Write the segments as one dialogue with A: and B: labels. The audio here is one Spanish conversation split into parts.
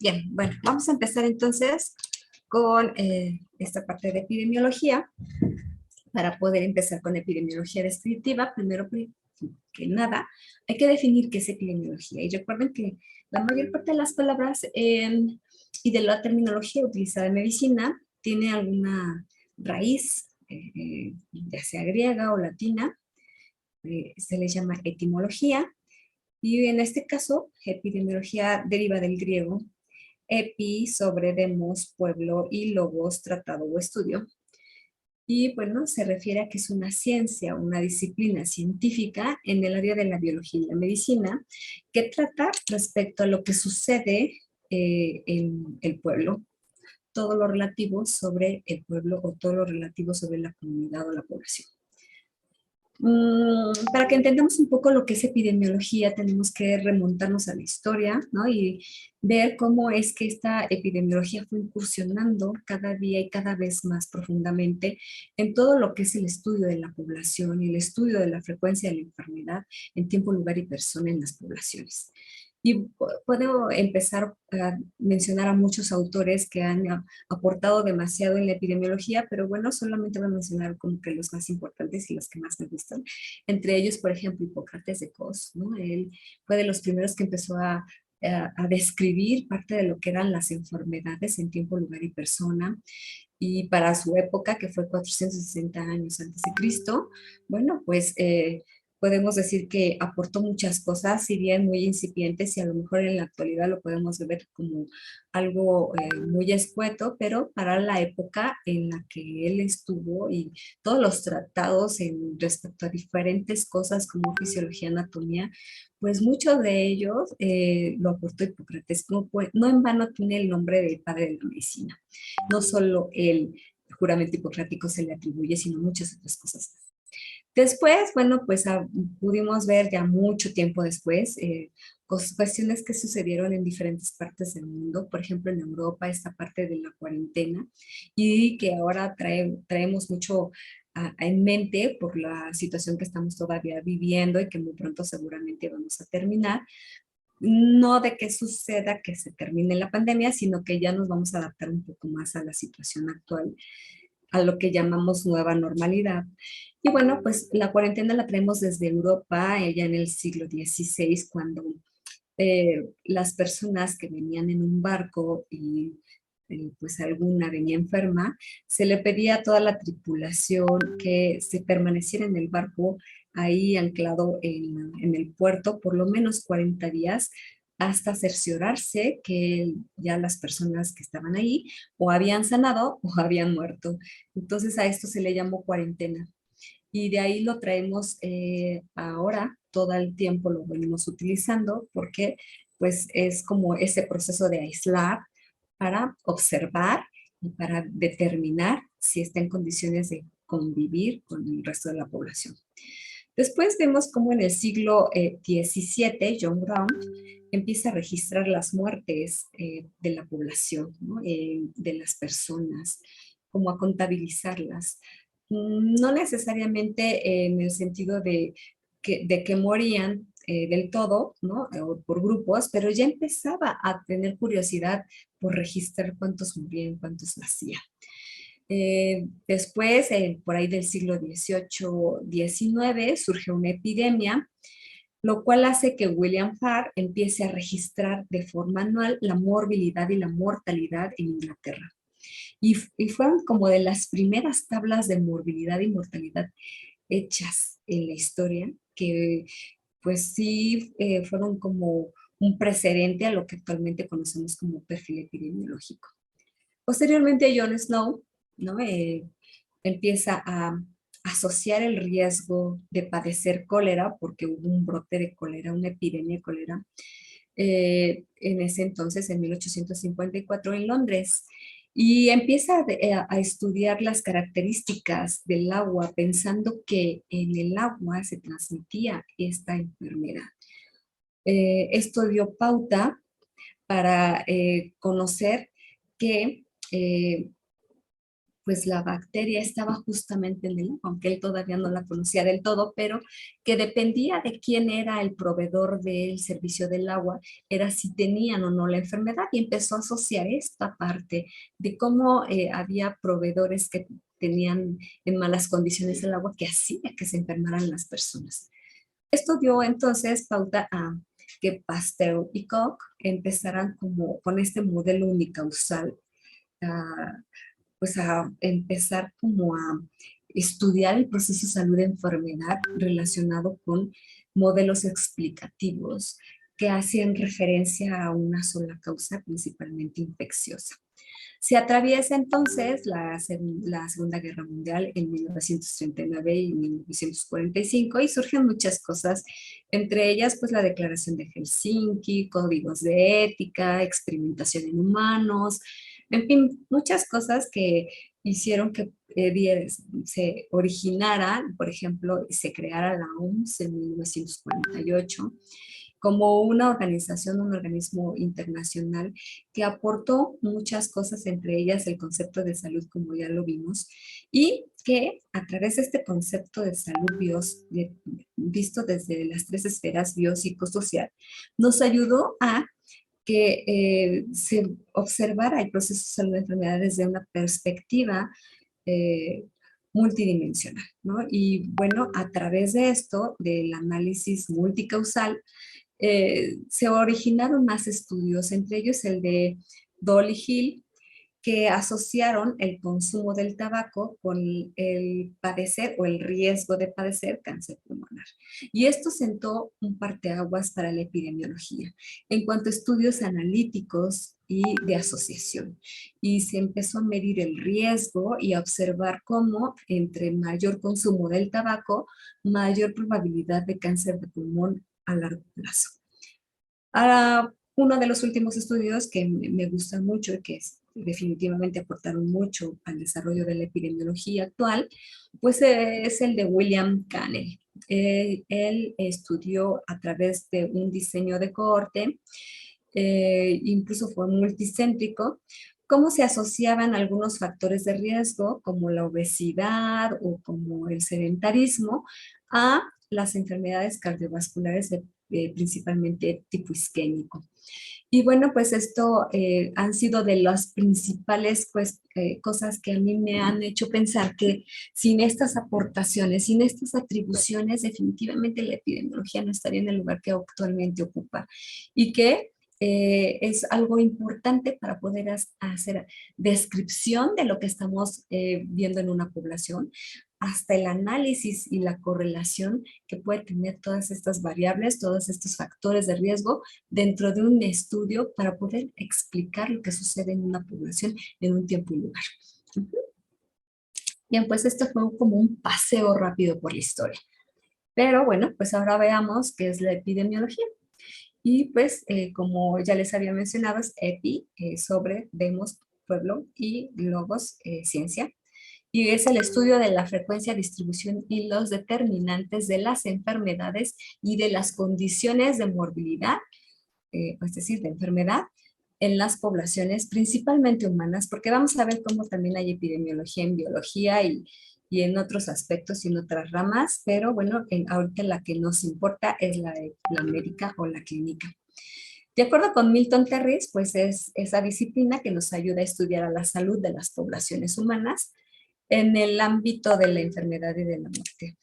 A: Bien, bueno, vamos a empezar entonces con esta parte de epidemiología. Para poder empezar con epidemiología descriptiva, primero que nada, hay que definir qué es epidemiología. Y recuerden que la mayor parte de las palabras y de la terminología utilizada en medicina tiene alguna raíz, ya sea griega o latina, se le llama etimología. Y en este caso, epidemiología deriva del griego epi, sobre demos, pueblo, y logos, tratado o estudio. Y bueno, se refiere a que es una ciencia, una disciplina científica en el área de la biología y la medicina que trata respecto a lo que sucede en el pueblo, todo lo relativo sobre el pueblo o todo lo relativo sobre la comunidad o la población. Para que entendamos un poco lo que es epidemiología, tenemos que remontarnos a la historia, ¿no? Y ver cómo es que esta epidemiología fue incursionando cada día y cada vez más profundamente en todo lo que es el estudio de la población y el estudio de la frecuencia de la enfermedad en tiempo, lugar y persona en las poblaciones. Y puedo empezar a mencionar a muchos autores que han aportado demasiado en la epidemiología, pero bueno, solamente voy a mencionar como que los más importantes y los que más me gustan. Entre ellos, por ejemplo, Hipócrates de Cos, ¿no? Él fue de los primeros que empezó a describir parte de lo que eran las enfermedades en tiempo, lugar y persona. Y para su época, que fue 460 años antes de Cristo, bueno, pues podemos decir que aportó muchas cosas, si bien muy incipientes, y a lo mejor en la actualidad lo podemos ver como algo muy escueto, pero para la época en la que él estuvo y todos los tratados en respecto a diferentes cosas como fisiología, anatomía, pues muchos de ellos lo aportó Hipócrates. No en vano tiene el nombre del padre de la medicina. No solo el juramento hipocrático se le atribuye, sino muchas otras cosas. Después, bueno, pues pudimos ver ya mucho tiempo después cuestiones que sucedieron en diferentes partes del mundo, por ejemplo en Europa, esta parte de la cuarentena, y que ahora traemos mucho en mente por la situación que estamos todavía viviendo y que muy pronto seguramente vamos a terminar, no de que suceda que se termine la pandemia, sino que ya nos vamos a adaptar un poco más a la situación actual, a lo que llamamos nueva normalidad. Y bueno, pues la cuarentena la traemos desde Europa, ya en el siglo XVI, cuando las personas que venían en un barco y pues alguna venía enferma, se le pedía a toda la tripulación que se permaneciera en el barco ahí anclado en el puerto por lo menos 40 días hasta cerciorarse que ya las personas que estaban ahí o habían sanado o habían muerto. Entonces a esto se le llamó cuarentena y de ahí lo traemos ahora, todo el tiempo lo venimos utilizando porque pues es como ese proceso de aislar para observar y para determinar si está en condiciones de convivir con el resto de la población. Después vemos cómo en el siglo XVII John Brown empieza a registrar las muertes de la población, ¿no? De las personas, como a contabilizarlas. No necesariamente en el sentido de que morían del todo, ¿no? O por grupos, pero ya empezaba a tener curiosidad por registrar cuántos morían, cuántos nacían. Después, por ahí del siglo XVIII-XIX, surge una epidemia, lo cual hace que William Farr empiece a registrar de forma anual la morbilidad y la mortalidad en Inglaterra. Y fueron como de las primeras tablas de morbilidad y mortalidad hechas en la historia, que pues sí fueron como un precedente a lo que actualmente conocemos como perfil epidemiológico. Posteriormente, John Snow, ¿no? Empieza a asociar el riesgo de padecer cólera, porque hubo un brote de cólera, una epidemia de cólera, en ese entonces, en 1854, en Londres. Y empieza a estudiar las características del agua, pensando que en el agua se transmitía esta enfermedad. Esto dio pauta para conocer que pues la bacteria estaba justamente en el agua, aunque él todavía no la conocía del todo, pero que dependía de quién era el proveedor del servicio del agua, era si tenían o no la enfermedad, y empezó a asociar esta parte de cómo había proveedores que tenían en malas condiciones el agua que hacía que se enfermaran las personas. Esto dio entonces pauta a que Pasteur y Koch empezaran como con este modelo unicausal, a, pues a empezar como a estudiar el proceso de salud-enfermedad relacionado con modelos explicativos que hacen referencia a una sola causa, principalmente infecciosa. Se atraviesa entonces la Segunda Guerra Mundial en 1939 y 1945 y surgen muchas cosas, entre ellas pues la Declaración de Helsinki, códigos de ética, experimentación en humanos, en fin, muchas cosas que hicieron que se originara, por ejemplo, se creara la OMS en 1948 como una organización, un organismo internacional que aportó muchas cosas, entre ellas el concepto de salud, como ya lo vimos, y que a través de este concepto de salud visto desde las tres esferas biopsicosocial, nos ayudó a que se observara el proceso de salud de enfermedades desde una perspectiva eh, multidimensional, ¿no? Y bueno, a través de esto, del análisis multicausal, se originaron más estudios, entre ellos el de Dolly Hill, que asociaron el consumo del tabaco con el padecer o el riesgo de padecer cáncer pulmonar. Y esto sentó un parteaguas para la epidemiología en cuanto a estudios analíticos y de asociación. Y se empezó a medir el riesgo y a observar cómo entre mayor consumo del tabaco, mayor probabilidad de cáncer de pulmón a largo plazo. Ahora, uno de los últimos estudios que me gusta mucho y que definitivamente aportaron mucho al desarrollo de la epidemiología actual, pues es el de William Cannell. Él estudió a través de un diseño de cohorte, incluso fue multicéntrico, cómo se asociaban algunos factores de riesgo como la obesidad o como el sedentarismo a las enfermedades cardiovasculares principalmente tipo isquémico. Y bueno, pues esto han sido de las principales cosas que a mí me han hecho pensar que sin estas aportaciones, sin estas atribuciones, definitivamente la epidemiología no estaría en el lugar que actualmente ocupa y que es algo importante para poder hacer descripción de lo que estamos viendo en una población, hasta el análisis y la correlación que puede tener todas estas variables, todos estos factores de riesgo dentro de un estudio para poder explicar lo que sucede en una población en un tiempo y lugar. Bien, pues esto fue como un paseo rápido por la historia. Pero bueno, pues ahora veamos qué es la epidemiología. Y pues, como ya les había mencionado, es epi, sobre, demos, pueblo, y logos, ciencia. Y es el estudio de la frecuencia, distribución y los determinantes de las enfermedades y de las condiciones de morbilidad, es decir, de enfermedad, en las poblaciones principalmente humanas, porque vamos a ver cómo también hay epidemiología en biología y en otros aspectos y en otras ramas, pero bueno, ahorita la que nos importa es la médica o la clínica. De acuerdo con Milton Terris, pues es esa disciplina que nos ayuda a estudiar a la salud de las poblaciones humanas en el ámbito de la enfermedad y de la muerte.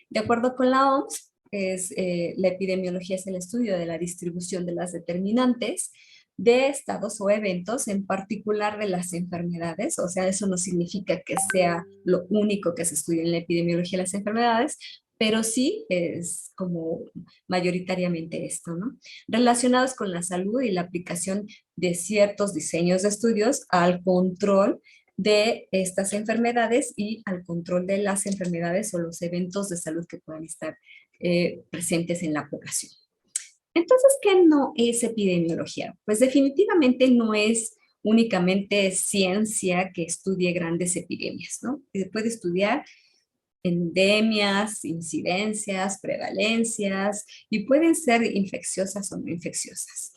A: De acuerdo con la OMS, la epidemiología es el estudio de la distribución de las determinantes de estados o eventos, en particular de las enfermedades. O sea, eso no significa que sea lo único que se estudia en la epidemiología de las enfermedades, pero sí es como mayoritariamente esto, ¿no? Relacionados con la salud y la aplicación de ciertos diseños de estudios al control de estas enfermedades y al control de las enfermedades o los eventos de salud que puedan estar presentes en la población. Entonces, ¿qué no es epidemiología? Pues definitivamente no es únicamente ciencia que estudie grandes epidemias, ¿no? Se puede estudiar endemias, incidencias, prevalencias y pueden ser infecciosas o no infecciosas.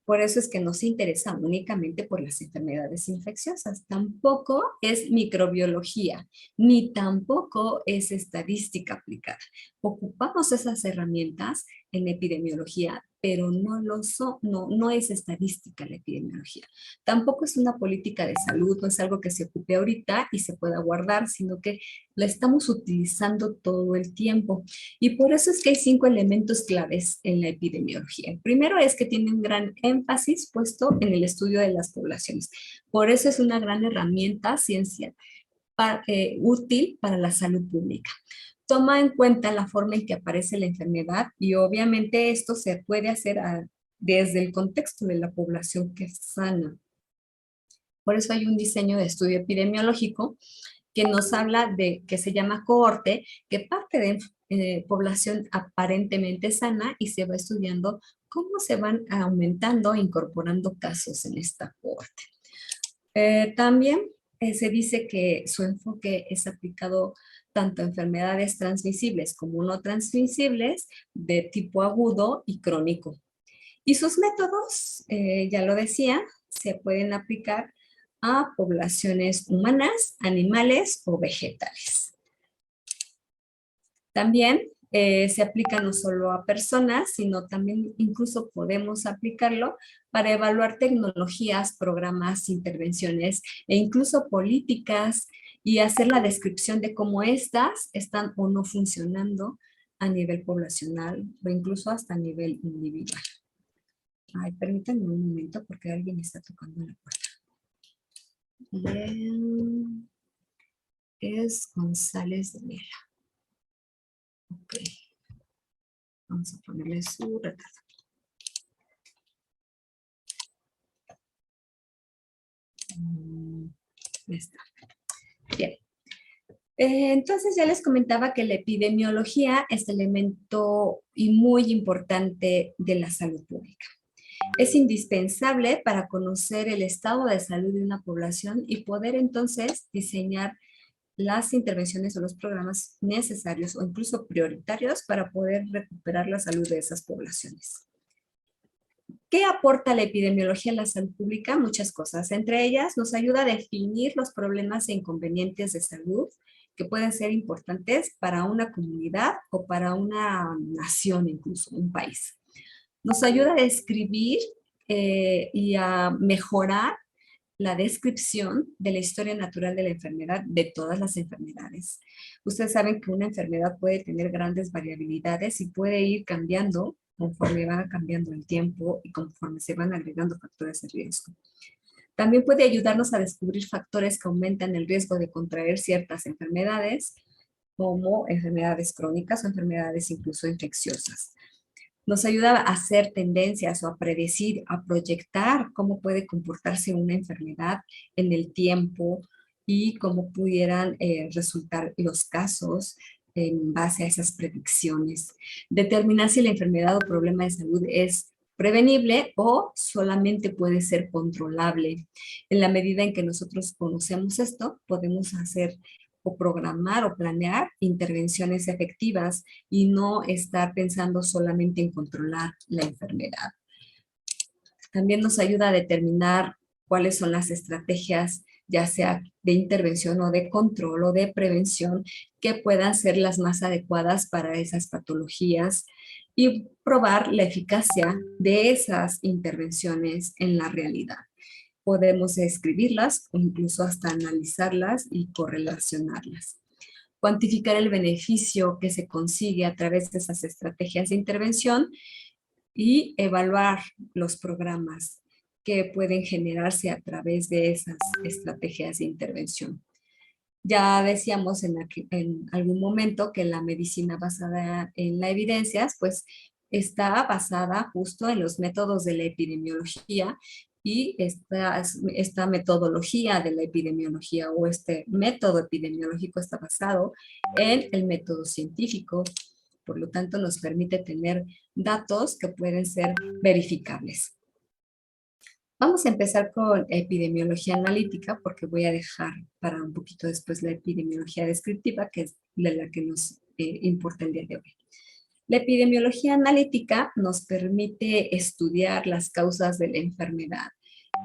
A: Por eso es que no se interesa únicamente por las enfermedades infecciosas. Tampoco es microbiología, ni tampoco es estadística aplicada. Ocupamos esas herramientas en epidemiología, pero no es estadística la epidemiología. Tampoco es una política de salud, no es algo que se ocupe ahorita y se pueda guardar, sino que la estamos utilizando todo el tiempo. Y por eso es que hay 5 elementos claves en la epidemiología. El primero es que tiene un gran énfasis puesto en el estudio de las poblaciones. Por eso es una gran herramienta ciencia útil para la salud pública. Toma en cuenta la forma en que aparece la enfermedad y obviamente esto se puede hacer desde el contexto de la población que es sana. Por eso hay un diseño de estudio epidemiológico que nos habla de, que se llama cohorte, que parte de población aparentemente sana y se va estudiando cómo se van aumentando e incorporando casos en esta cohorte. También se dice que su enfoque es aplicado tanto a enfermedades transmisibles como no transmisibles de tipo agudo y crónico. Y sus métodos, ya lo decía, se pueden aplicar a poblaciones humanas, animales o vegetales. También se aplica no solo a personas, sino también incluso podemos aplicarlo para evaluar tecnologías, programas, intervenciones e incluso políticas y hacer la descripción de cómo estas están o no funcionando a nivel poblacional o incluso hasta a nivel individual. Ay, permítanme un momento porque alguien está tocando la puerta. Bien. Es González de Mela. Ok. Vamos a ponerle su retrato. Está. Bien. Entonces ya les comentaba que la epidemiología es elemento y muy importante de la salud pública. Es indispensable para conocer el estado de salud de una población y poder entonces diseñar las intervenciones o los programas necesarios o incluso prioritarios para poder recuperar la salud de esas poblaciones. ¿Qué aporta la epidemiología a la salud pública? Muchas cosas. Entre ellas, nos ayuda a definir los problemas e inconvenientes de salud que pueden ser importantes para una comunidad o para una nación, incluso un país. Nos ayuda a describir y a mejorar la descripción de la historia natural de la enfermedad, de todas las enfermedades. Ustedes saben que una enfermedad puede tener grandes variabilidades y puede ir cambiando conforme va cambiando el tiempo y conforme se van agregando factores de riesgo. También puede ayudarnos a descubrir factores que aumentan el riesgo de contraer ciertas enfermedades, como enfermedades crónicas o enfermedades incluso infecciosas. Nos ayuda a hacer tendencias o a predecir, a proyectar cómo puede comportarse una enfermedad en el tiempo y cómo pudieran resultar los casos en base a esas predicciones. Determinar si la enfermedad o problema de salud es prevenible o solamente puede ser controlable. En la medida en que nosotros conocemos esto, podemos hacer o programar o planear intervenciones efectivas y no estar pensando solamente en controlar la enfermedad. También nos ayuda a determinar cuáles son las estrategias, ya sea de intervención o de control o de prevención, que puedan ser las más adecuadas para esas patologías y probar la eficacia de esas intervenciones en la realidad. Podemos escribirlas o incluso hasta analizarlas y correlacionarlas. Cuantificar el beneficio que se consigue a través de esas estrategias de intervención y evaluar los programas que pueden generarse a través de esas estrategias de intervención. Ya decíamos en algún momento que la medicina basada en la evidencias, pues está basada justo en los métodos de la epidemiología y esta metodología de la epidemiología o este método epidemiológico está basado en el método científico. Por lo tanto, nos permite tener datos que pueden ser verificables. Vamos a empezar con epidemiología analítica porque voy a dejar para un poquito después la epidemiología descriptiva, que es de la que nos importa el día de hoy. La epidemiología analítica nos permite estudiar las causas de la enfermedad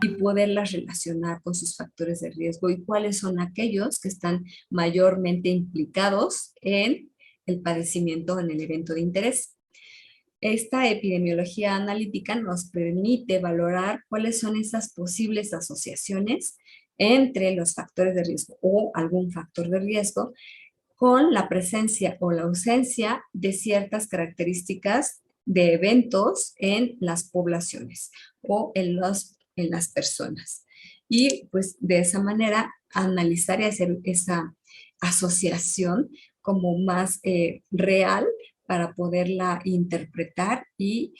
A: y poderlas relacionar con sus factores de riesgo y cuáles son aquellos que están mayormente implicados en el padecimiento en el evento de interés. Esta epidemiología analítica nos permite valorar cuáles son esas posibles asociaciones entre los factores de riesgo o algún factor de riesgo con la presencia o la ausencia de ciertas características de eventos en las poblaciones o en las personas. Y pues de esa manera analizar y hacer esa asociación como más real para poderla interpretar y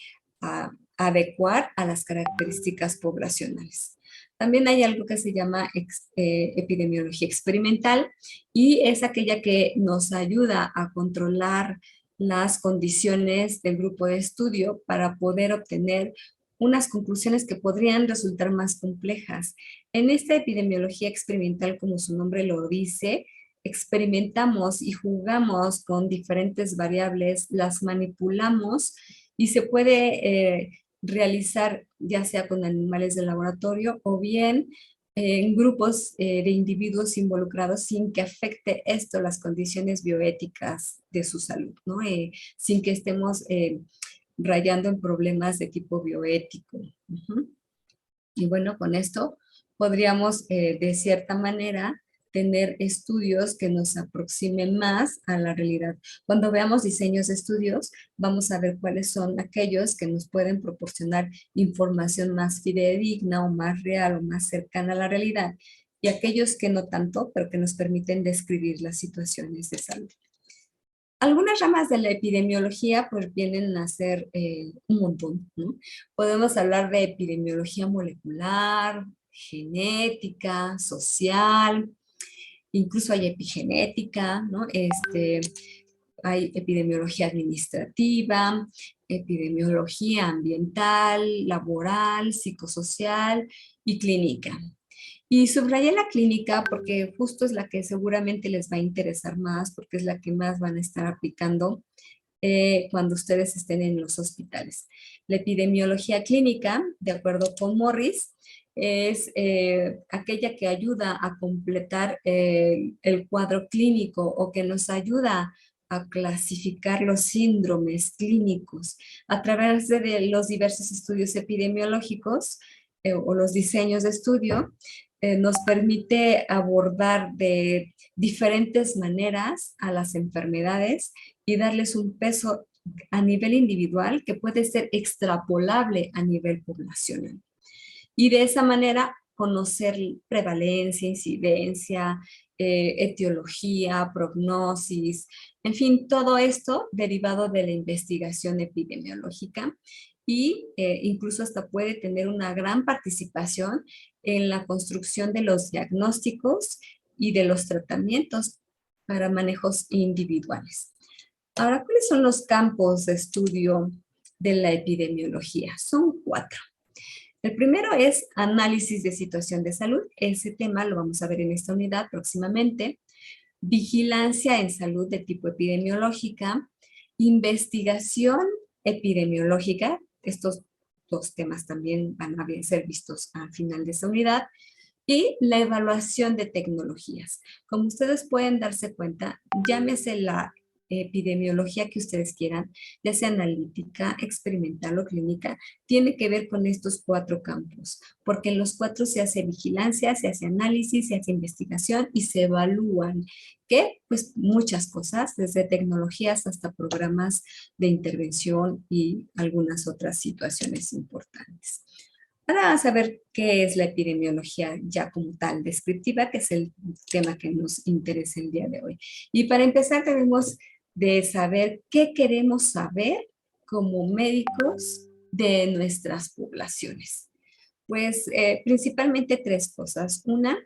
A: adecuar a las características poblacionales. También hay algo que se llama epidemiología experimental y es aquella que nos ayuda a controlar las condiciones del grupo de estudio para poder obtener unas conclusiones que podrían resultar más complejas. En esta epidemiología experimental, como su nombre lo dice, experimentamos y jugamos con diferentes variables, las manipulamos y se puede realizar ya sea con animales de laboratorio o bien en grupos de individuos involucrados sin que afecte esto las condiciones bioéticas de su salud, ¿no? Sin que estemos rayando en problemas de tipo bioético. Y bueno, con esto podríamos de cierta manera tener estudios que nos aproximen más a la realidad. Cuando veamos diseños de estudios, vamos a ver cuáles son aquellos que nos pueden proporcionar información más fidedigna o más real o más cercana a la realidad y aquellos que no tanto, pero que nos permiten describir las situaciones de salud. Algunas ramas de la epidemiología pues vienen a ser un montón, ¿no? Podemos hablar de epidemiología molecular, genética, social, incluso hay epigenética, ¿no? Hay epidemiología administrativa, epidemiología ambiental, laboral, psicosocial y clínica. Y subrayé la clínica porque justo es la que seguramente les va a interesar más, porque es la que más van a estar aplicando cuando ustedes estén en los hospitales. La epidemiología clínica, de acuerdo con Morris, es aquella que ayuda a completar el cuadro clínico o que nos ayuda a clasificar los síndromes clínicos a través de los diversos estudios epidemiológicos o los diseños de estudio. Nos permite abordar de diferentes maneras a las enfermedades y darles un peso a nivel individual que puede ser extrapolable a nivel poblacional. Y de esa manera conocer prevalencia, incidencia, etiología, prognosis, en fin, todo esto derivado de la investigación epidemiológica y incluso hasta puede tener una gran participación en la construcción de los diagnósticos y de los tratamientos para manejos individuales. Ahora, ¿cuáles son los campos de estudio de la epidemiología? Son 4. El primero es análisis de situación de salud. Ese tema lo vamos a ver en esta unidad próximamente. Vigilancia en salud de tipo epidemiológica. Investigación epidemiológica. Estos 2 temas también van a ser vistos al final de esta unidad. Y la evaluación de tecnologías. Como ustedes pueden darse cuenta, llámese la epidemiología que ustedes quieran, ya sea analítica, experimental o clínica, tiene que ver con estos 4 campos, porque en los 4 se hace vigilancia, se hace análisis, se hace investigación y se evalúan, ¿qué? Pues muchas cosas, desde tecnologías hasta programas de intervención y algunas otras situaciones importantes. Ahora vamos a ver qué es la epidemiología ya como tal descriptiva, que es el tema que nos interesa el día de hoy. Y para empezar debemos de saber qué queremos saber como médicos de nuestras poblaciones. Pues principalmente 3 cosas. Una,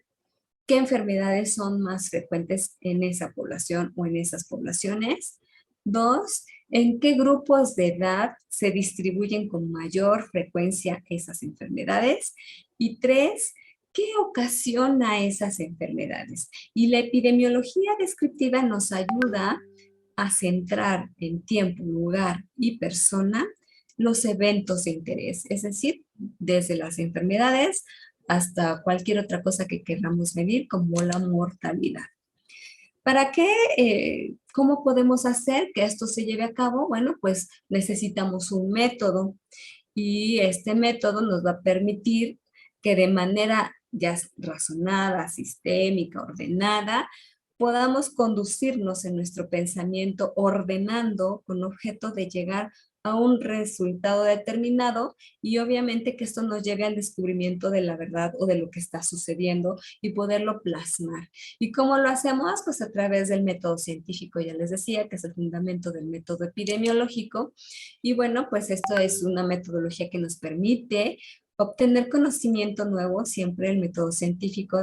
A: qué enfermedades son más frecuentes en esa población o en esas poblaciones. 2, en qué grupos de edad se distribuyen con mayor frecuencia esas enfermedades. Y 3, ¿qué ocasiona esas enfermedades? Y la epidemiología descriptiva nos ayuda a centrar en tiempo, lugar y persona los eventos de interés, es decir, desde las enfermedades hasta cualquier otra cosa que queramos medir, como la mortalidad. ¿Para qué? ¿Cómo podemos hacer que esto se lleve a cabo? Bueno, pues necesitamos un método y este método nos va a permitir que de manera ya razonada, sistémica, ordenada, podamos conducirnos en nuestro pensamiento ordenando con objeto de llegar a un resultado determinado y obviamente que esto nos lleve al descubrimiento de la verdad o de lo que está sucediendo y poderlo plasmar. ¿Y cómo lo hacemos? Pues a través del método científico, ya les decía, que es el fundamento del método epidemiológico. Y bueno, pues esto es una metodología que nos permite obtener conocimiento nuevo, siempre el método científico,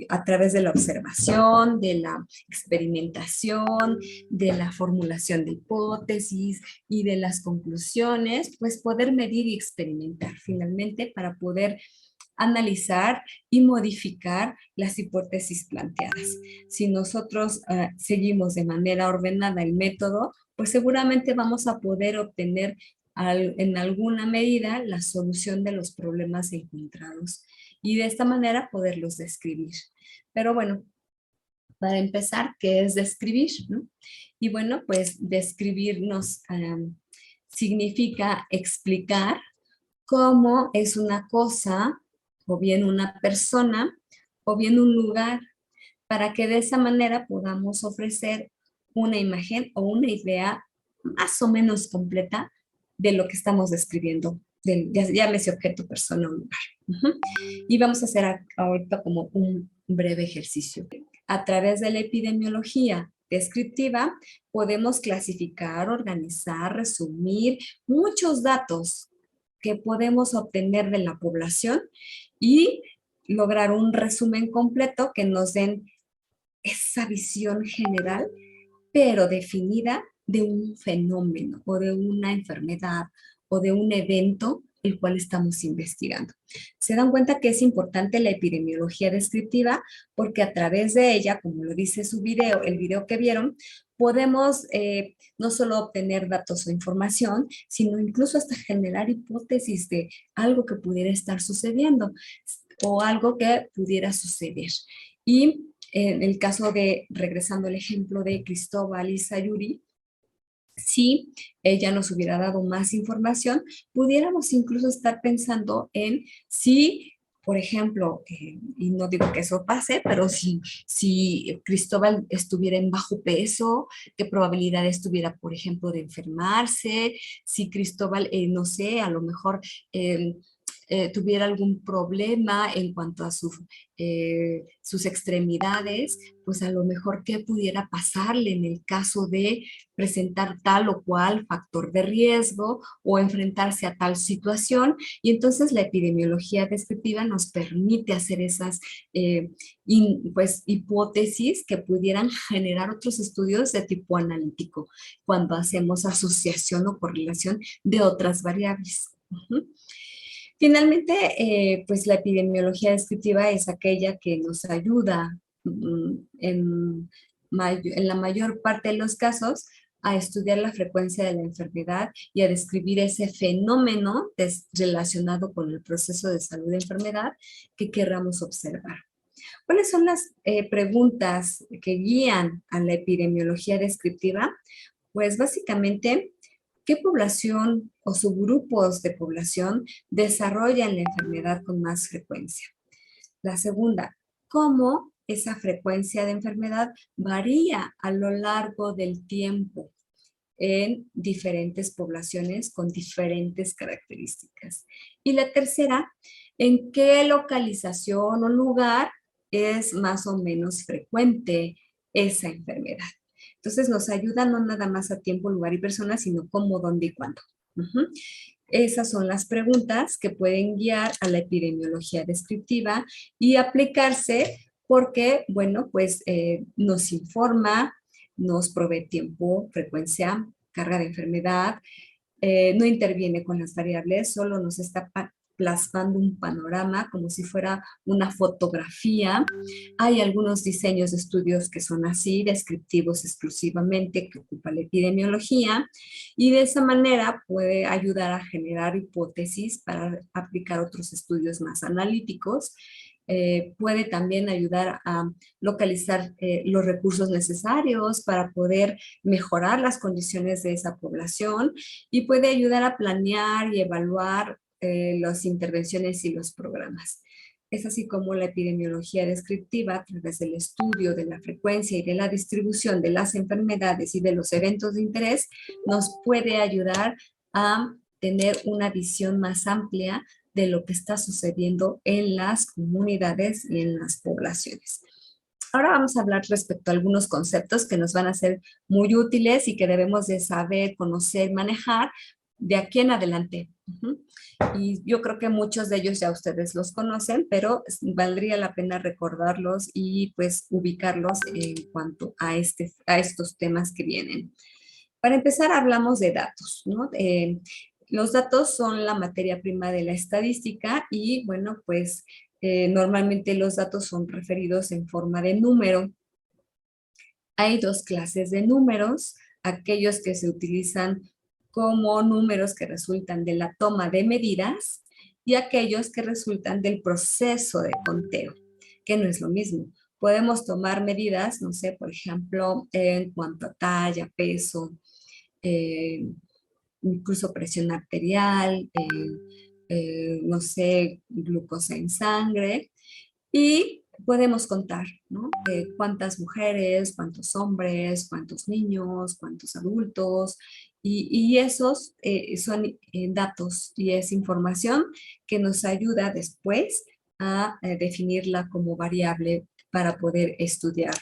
A: a través de la observación, de la experimentación, de la formulación de hipótesis y de las conclusiones, pues poder medir y experimentar finalmente para poder analizar y modificar las hipótesis planteadas. Si nosotros seguimos de manera ordenada el método, pues seguramente vamos a poder obtener en alguna medida la solución de los problemas encontrados y de esta manera poderlos describir. Pero bueno, para empezar, ¿qué es describir? ¿No? Y bueno, pues describirnos significa explicar cómo es una cosa, o bien una persona, o bien un lugar, para que de esa manera podamos ofrecer una imagen o una idea más o menos completa de lo que estamos describiendo, llámese objeto, persona o lugar. Y vamos a hacer ahorita como un breve ejercicio. A través de la epidemiología descriptiva podemos clasificar, organizar, resumir muchos datos que podemos obtener de la población y lograr un resumen completo que nos den esa visión general, pero definida de un fenómeno o de una enfermedad o de un evento el cual estamos investigando. Se dan cuenta que es importante la epidemiología descriptiva porque a través de ella, como lo dice su video, el video que vieron, podemos no solo obtener datos o información, sino incluso hasta generar hipótesis de algo que pudiera estar sucediendo o algo que pudiera suceder. Y en el caso de, regresando al ejemplo de Cristóbal y Sayuri, si ella nos hubiera dado más información, pudiéramos incluso estar pensando en si, por ejemplo, y no digo que eso pase, pero si Cristóbal estuviera en bajo peso, qué probabilidad estuviera, por ejemplo, de enfermarse, si Cristóbal, no sé, a lo mejor tuviera algún problema en cuanto a sus extremidades, pues a lo mejor qué pudiera pasarle en el caso de presentar tal o cual factor de riesgo o enfrentarse a tal situación. Y entonces la epidemiología descriptiva nos permite hacer esas pues, hipótesis que pudieran generar otros estudios de tipo analítico cuando hacemos asociación o correlación de otras variables. Finalmente, pues la epidemiología descriptiva es aquella que nos ayuda en la mayor parte de los casos a estudiar la frecuencia de la enfermedad y a describir ese fenómeno relacionado con el proceso de salud de enfermedad que querramos observar. ¿Cuáles son las preguntas que guían a la epidemiología descriptiva? Pues básicamente, ¿qué población o subgrupos de población desarrollan la enfermedad con más frecuencia? La segunda, ¿cómo esa frecuencia de enfermedad varía a lo largo del tiempo en diferentes poblaciones con diferentes características? Y la tercera, ¿en qué localización o lugar es más o menos frecuente esa enfermedad? Entonces nos ayuda no nada más a tiempo, lugar y persona, sino cómo, dónde y cuándo. Esas son las preguntas que pueden guiar a la epidemiología descriptiva y aplicarse porque, bueno, pues nos informa, nos provee tiempo, frecuencia, carga de enfermedad, no interviene con las variables, solo nos está plasmando un panorama como si fuera una fotografía. Hay algunos diseños de estudios que son así, descriptivos exclusivamente, que ocupa la epidemiología, y de esa manera puede ayudar a generar hipótesis para aplicar otros estudios más analíticos. Puede también ayudar a localizar los recursos necesarios para poder mejorar las condiciones de esa población y puede ayudar a planear y evaluar las intervenciones y los programas. Es así como la epidemiología descriptiva, a través del estudio de la frecuencia y de la distribución de las enfermedades y de los eventos de interés, nos puede ayudar a tener una visión más amplia de lo que está sucediendo en las comunidades y en las poblaciones. Ahora vamos a hablar respecto a algunos conceptos que nos van a ser muy útiles y que debemos de saber, conocer, manejar de aquí en adelante. Y yo creo que muchos de ellos ya ustedes los conocen, pero valdría la pena recordarlos y pues ubicarlos en cuanto a estos temas que vienen. Para empezar, hablamos de datos, ¿no? Los datos son la materia prima de la estadística y, bueno, pues normalmente los datos son referidos en forma de número. Hay dos clases de números, aquellos que se utilizan como números que resultan de la toma de medidas y aquellos que resultan del proceso de conteo, que no es lo mismo. Podemos tomar medidas, no sé, por ejemplo, en cuanto a talla, peso, eh, incluso presión arterial, no sé, glucosa en sangre, y podemos contar, ¿no? Cuántas mujeres, cuántos hombres, cuántos niños, cuántos adultos, y esos son datos y es información que nos ayuda después a definirla como variable para poder estudiar.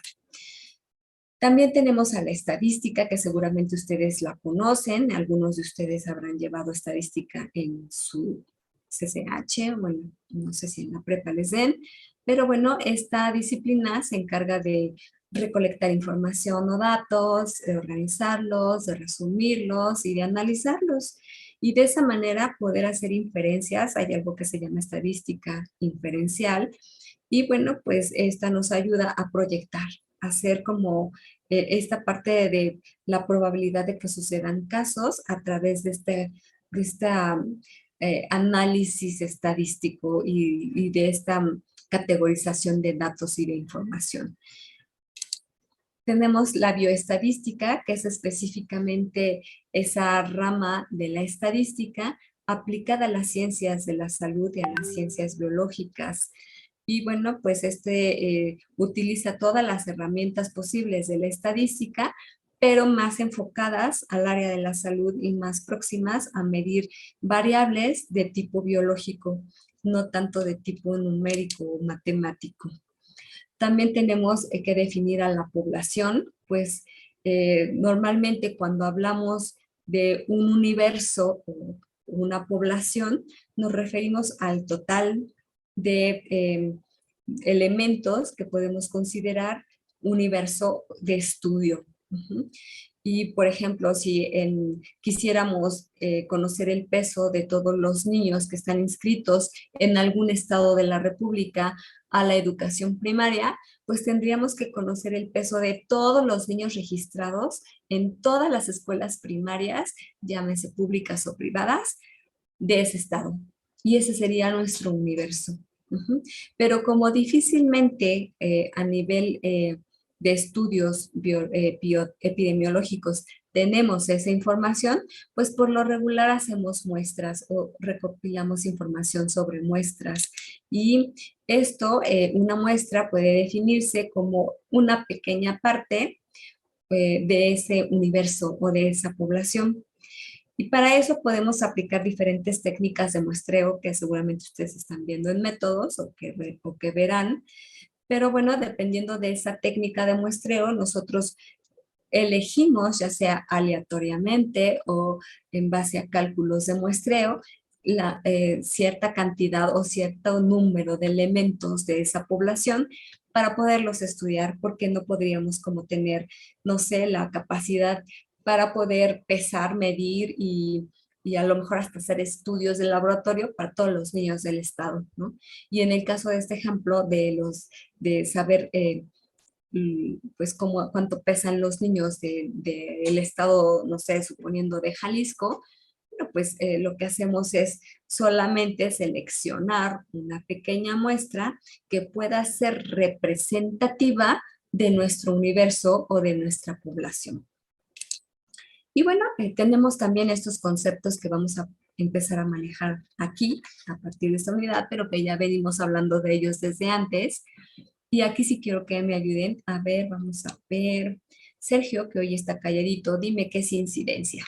A: También tenemos a la estadística, que seguramente ustedes la conocen. Algunos de ustedes habrán llevado estadística en su CCH, bueno, no sé si en la prepa les den, pero bueno, esta disciplina se encarga de recolectar información o datos, de organizarlos, de resumirlos y de analizarlos. Y de esa manera poder hacer inferencias. Hay algo que se llama estadística inferencial. Y bueno, pues esta nos ayuda a proyectar, a hacer como esta parte de la probabilidad de que sucedan casos a través de esta análisis estadístico y de esta categorización de datos y de información. Tenemos la bioestadística, que es específicamente esa rama de la estadística aplicada a las ciencias de la salud y a las ciencias biológicas. Y bueno, pues utiliza todas las herramientas posibles de la estadística, pero más enfocadas al área de la salud y más próximas a medir variables de tipo biológico, no tanto de tipo numérico o matemático. También tenemos que definir a la población, pues normalmente cuando hablamos de un universo o una población, nos referimos al total de elementos que podemos considerar universo de estudio. Y, por ejemplo, si quisiéramos conocer el peso de todos los niños que están inscritos en algún estado de la República a la educación primaria, pues tendríamos que conocer el peso de todos los niños registrados en todas las escuelas primarias, llámese públicas o privadas, de ese estado. Y ese sería nuestro universo. Pero como difícilmente a nivel de estudios epidemiológicos tenemos esa información, pues por lo regular hacemos muestras o recopilamos información sobre muestras. Y esto, una muestra puede definirse como una pequeña parte de ese universo o de esa población. Y para eso podemos aplicar diferentes técnicas de muestreo que seguramente ustedes están viendo en métodos o que verán. Pero bueno, dependiendo de esa técnica de muestreo, nosotros elegimos, ya sea aleatoriamente o en base a cálculos de muestreo, cierta cantidad o cierto número de elementos de esa población para poderlos estudiar, porque no podríamos como tener, no sé, la capacidad para poder pesar, medir y y a lo mejor hasta hacer estudios de laboratorio para todos los niños del estado, ¿no? Y en el caso de este ejemplo de saber pues cómo, cuánto pesan los niños del estado, no sé, suponiendo de Jalisco, bueno, pues lo que hacemos es solamente seleccionar una pequeña muestra que pueda ser representativa de nuestro universo o de nuestra población. Y bueno, tenemos también estos conceptos que vamos a empezar a manejar aquí a partir de esta unidad, pero que ya venimos hablando de ellos desde antes. Y aquí sí quiero que me ayuden. A ver, vamos a ver. Sergio, que hoy está calladito, dime qué es incidencia.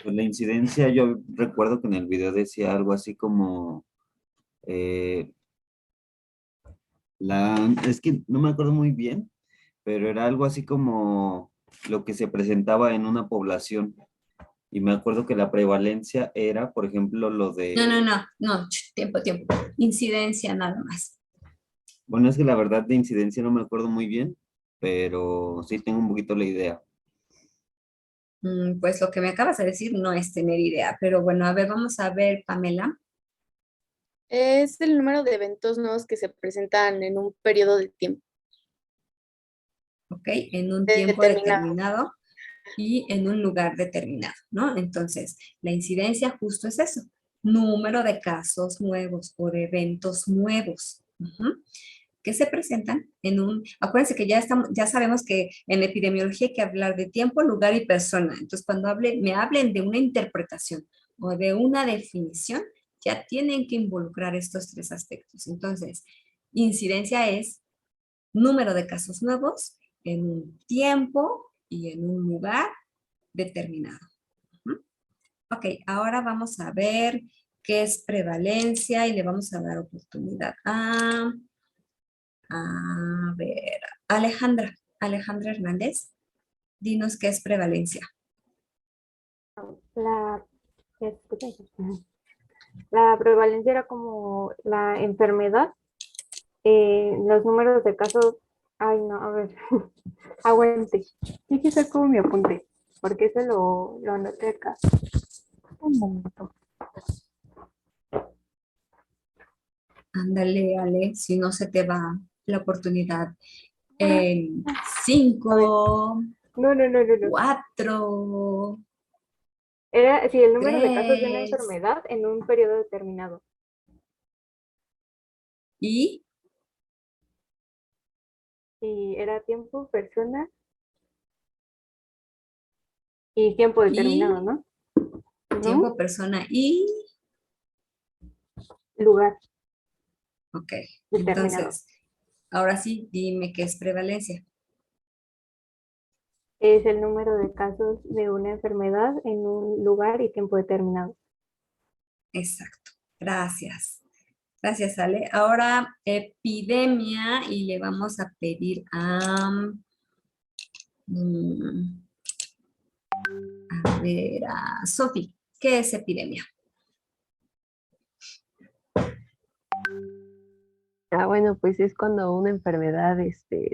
B: Pues la incidencia, yo recuerdo que en el video decía algo así como, eh, es que no me acuerdo muy bien, pero era algo así como lo que se presentaba en una población. Y me acuerdo que la prevalencia era, por ejemplo, lo
A: No, no,
B: de,
A: no, no, tiempo, tiempo. Incidencia nada más.
B: bueno, es que la verdad de incidencia no me acuerdo muy bien, pero sí tengo un poquito la idea.
A: Pues lo que me acabas de decir no es tener idea, pero bueno, a ver, vamos a ver, Pamela,
C: Es el número de eventos nuevos que se presentan en un periodo de tiempo
A: ¿ok? En un tiempo
C: determinado.
A: determinado y en un lugar determinado, ¿no? Entonces, la incidencia justo es eso, número de casos nuevos o de eventos nuevos. Ujú, que se presentan en un, acuérdense que ya estamos, ya sabemos que en epidemiología hay que hablar de tiempo, lugar y persona. Entonces, cuando me hablen de una interpretación o de una definición, ya tienen que involucrar estos tres aspectos. Entonces, incidencia es número de casos nuevos en un tiempo y en un lugar determinado. Ujú. Ok, ahora vamos a ver qué es prevalencia y le vamos a dar oportunidad a ver, Alejandra Hernández, dinos qué es prevalencia.
D: La, escucha, la prevalencia era como la enfermedad, los números de casos, ay no, a ver, aguante, sí que ser como mi apunte, porque eso lo anoté acá. Un momento.
A: Ándale, Ale, si no se te va la oportunidad.
D: Ah,
A: En
D: a ver,
A: 5,
D: no.
A: 4,
D: Era, sí, el número de casos de una
A: 3
D: enfermedad en un periodo determinado.
A: y
D: Y era tiempo, persona y tiempo determinado,
A: y
D: ¿no? ¿No?
A: tiempo, persona y...
D: Lugar
A: Ok,
D: determinado.
A: entonces, ahora sí, dime qué es prevalencia.
D: Es el número de casos de una enfermedad en un lugar y tiempo determinado.
A: Exacto, gracias. Gracias, Ale. Ahora, epidemia y le vamos a pedir mm, a ver, a Sofi, ¿qué es epidemia?
E: Bueno, pues es cuando una enfermedad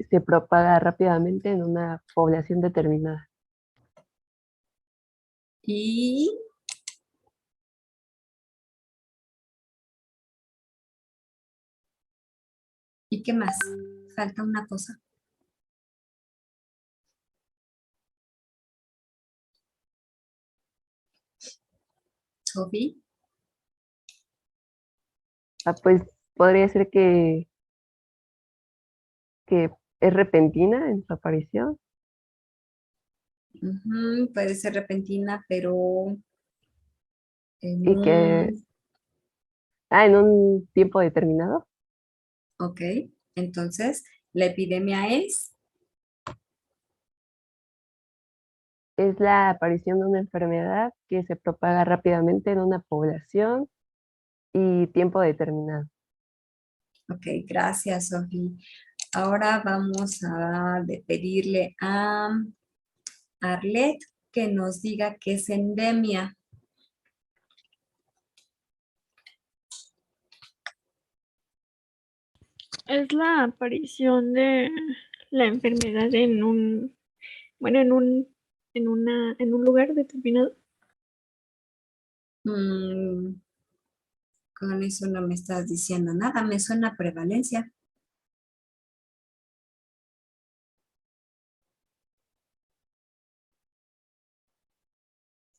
E: se propaga rápidamente en una población determinada.
A: ¿Y qué más? Falta una cosa. Sofi,
E: Pues podría ser que es repentina en su aparición
A: ujú, puede ser repentina, pero en
E: y que,
A: un...
E: en un tiempo determinado,
A: Ok, entonces, la epidemia es...
E: es la aparición de una enfermedad que se propaga rápidamente en una población y tiempo determinado.
A: Ok, gracias, Sofi. Ahora vamos a pedirle a Arlet que nos diga qué es endemia.
F: Es la aparición de la enfermedad en un, bueno, en un lugar determinado.
A: Mm, con eso no me estás diciendo nada, me suena prevalencia.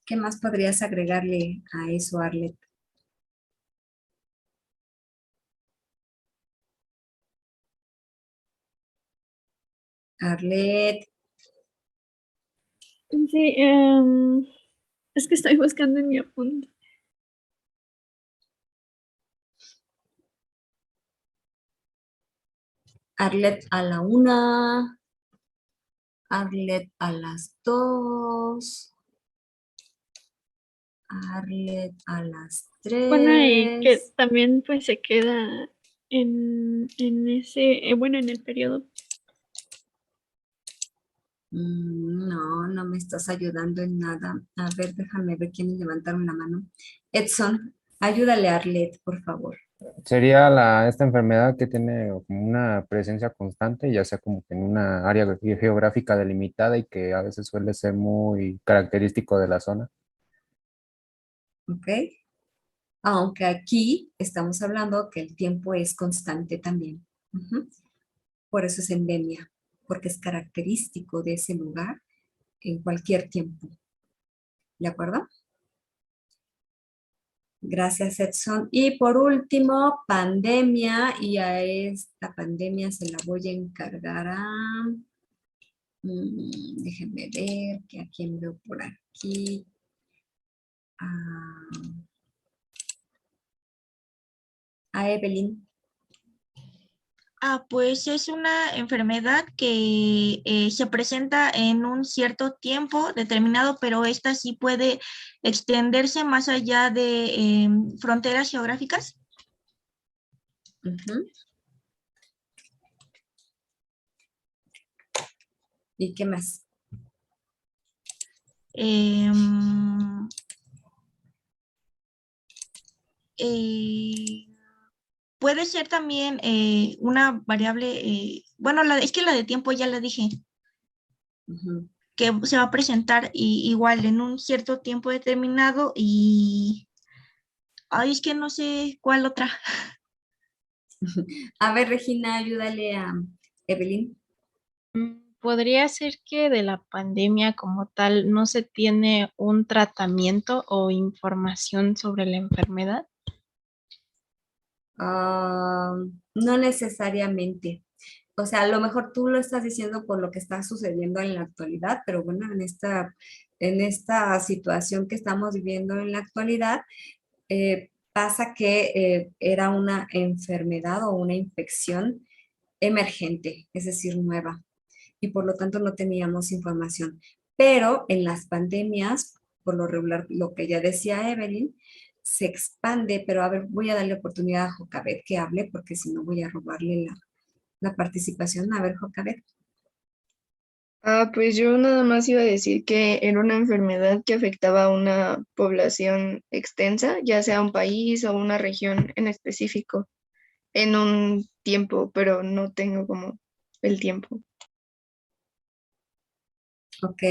A: ¿Qué más podrías agregarle a eso, Arlet? Arlet,
F: Sí, es que estoy buscando en mi apunte.
A: Arlet a la 1, Arlet a las 2, Arlet a las
F: Bueno, y que
A: 3.
F: también pues se queda en ese, bueno, en el periodo.
A: No, no me estás ayudando en nada. A ver, déjame ver quiénes levantaron la mano. Edson, ayúdale a Arlet, por favor.
G: Sería esta enfermedad que tiene como una presencia constante, ya sea como que en una área geográfica delimitada y que a veces suele ser muy característico de la zona.
A: ¿Ok? Aunque aquí estamos hablando que el tiempo es constante también. Ujú. Por eso es endemia, porque es característico de ese lugar en cualquier tiempo. ¿De acuerdo? Gracias, Edson. Y por último, pandemia, y a esta pandemia se la voy a encargar a... déjenme ver que a quién veo por aquí. A Evelyn.
H: Pues es una enfermedad que se presenta en un cierto tiempo determinado, pero esta sí puede extenderse más allá de fronteras geográficas.
A: Ujú. ¿Y qué más?
H: Em, eh, Puede ser también una variable, bueno, es que la de tiempo ya la dije,
A: Ujú.
H: que se va a presentar igual en un cierto tiempo determinado y, ay, es que no sé cuál otra.
A: A ver, Regina, ayúdale a Evelyn.
I: Podría ser que de la pandemia como tal no se tiene un tratamiento o información sobre la enfermedad.
A: Ah, no necesariamente. O sea, a lo mejor tú lo estás diciendo por lo que está sucediendo en la actualidad, pero bueno, en esta situación que estamos viviendo en la actualidad, pasa que era una enfermedad o una infección emergente, es decir, nueva, y por lo tanto no teníamos información. Pero en las pandemias, por lo regular, lo que ya decía Evelyn, se expande, pero a ver, voy a darle oportunidad a Jocabet que hable, porque si no voy a robarle la participación. A ver, Jocabet.
J: Pues yo nada más iba a decir que era una enfermedad que afectaba a una población extensa, ya sea un país o una región en específico, en un tiempo, pero no tengo como el tiempo.
A: Ok,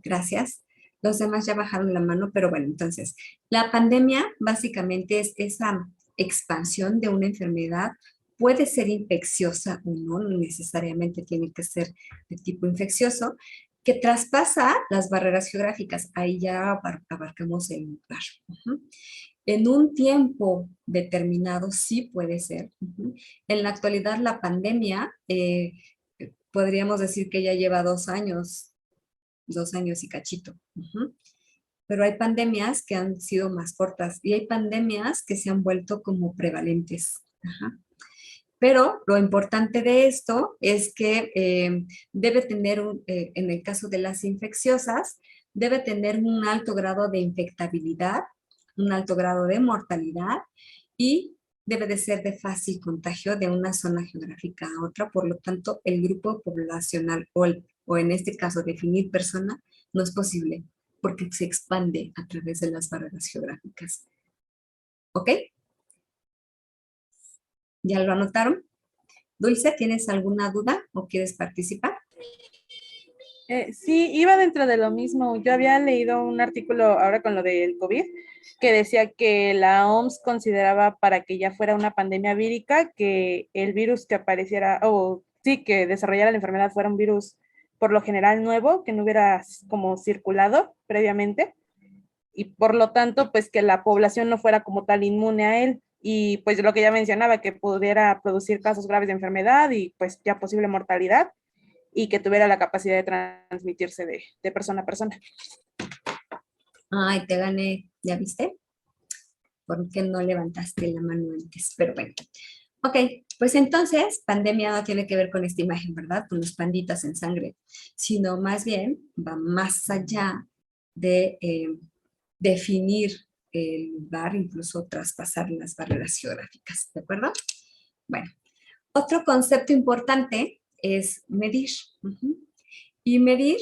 A: gracias. Los demás ya bajaron la mano, pero bueno, entonces, la pandemia básicamente es esa expansión de una enfermedad. Puede ser infecciosa o no, no necesariamente tiene que ser de tipo infeccioso, que traspasa las barreras geográficas. Ahí ya abarcamos el lugar. Ujú. En un tiempo determinado sí puede ser. Ujú. En la actualidad, la pandemia, podríamos decir que ya lleva 2 años, 2 años y cachito. Ujú. Pero hay pandemias que han sido más cortas y hay pandemias que se han vuelto como prevalentes. Ajá. Pero lo importante de esto es que debe tener, en el caso de las infecciosas, debe tener un alto grado de infectabilidad, un alto grado de mortalidad y debe de ser de fácil contagio de una zona geográfica a otra. Por lo tanto, el grupo poblacional o en este caso definir persona no es posible porque se expande a través de las barreras geográficas. ¿Ok? ¿Ya lo anotaron? Dulce, ¿tienes alguna duda o quieres participar?
K: Sí, iba dentro de lo mismo. Yo había leído un artículo ahora con lo del COVID que decía que la OMS consideraba para que ya fuera una pandemia vírica que el virus que apareciera, o sí, que desarrollara la enfermedad fuera un virus por lo general nuevo, que no hubiera como circulado previamente y por lo tanto, pues que la población no fuera como tal inmune a él. Y pues lo que ya mencionaba, que pudiera producir casos graves de enfermedad y pues ya posible mortalidad y que tuviera la capacidad de transmitirse de persona a persona.
A: Ay, te gané, ¿ya viste? ¿Por qué no levantaste la mano antes? Pero bueno. Ok, pues entonces, pandemia no tiene que ver con esta imagen, ¿verdad? Con los panditas en sangre, sino más bien va más allá de definir el lugar, incluso traspasar las barreras geográficas, ¿de acuerdo? Bueno, otro concepto importante es medir. Y medir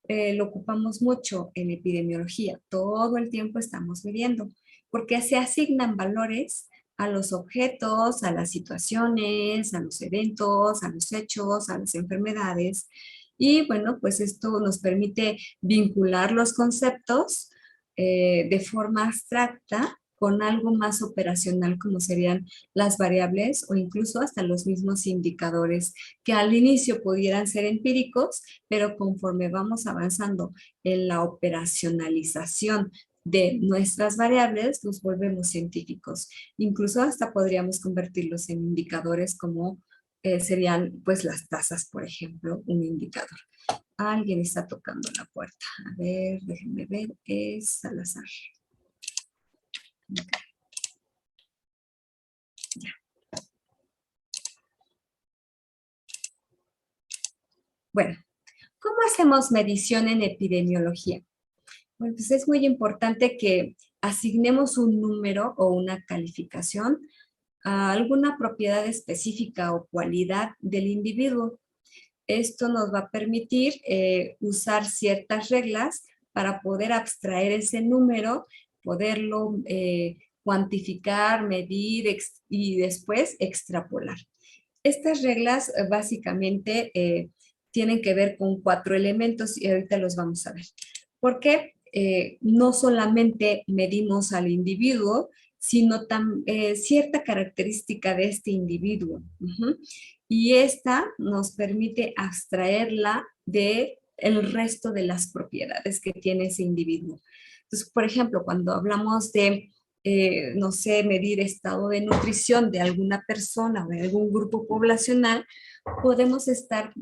A: lo ocupamos mucho en epidemiología. Todo el tiempo estamos midiendo, porque se asignan valores a los objetos, a las situaciones, a los eventos, a los hechos, a las enfermedades. Y bueno, pues esto nos permite vincular los conceptos de forma abstracta con algo más operacional como serían las variables o incluso hasta los mismos indicadores que al inicio pudieran ser empíricos, pero conforme vamos avanzando en la operacionalización de nuestras variables, los volvemos científicos. Incluso hasta podríamos convertirlos en indicadores como serían pues las tasas, por ejemplo, un indicador. Alguien está tocando la puerta. A ver, déjenme ver, es Salazar. Okay. Ya. Bueno, ¿cómo hacemos medición en epidemiología? Bueno, pues es muy importante que asignemos un número o una calificación a alguna propiedad específica o cualidad del individuo. Esto nos va a permitir usar ciertas reglas para poder abstraer ese número, poderlo cuantificar, medir y después extrapolar. Estas reglas básicamente tienen que ver con 4 elementos y ahorita los vamos a ver. Porque no solamente medimos al individuo, sino cierta característica de este individuo. Y esta nos permite abstraerla del resto de las propiedades que tiene ese individuo. Entonces, por ejemplo, cuando hablamos de no sé, medir estado de nutrición de alguna persona o de algún grupo poblacional, podemos estar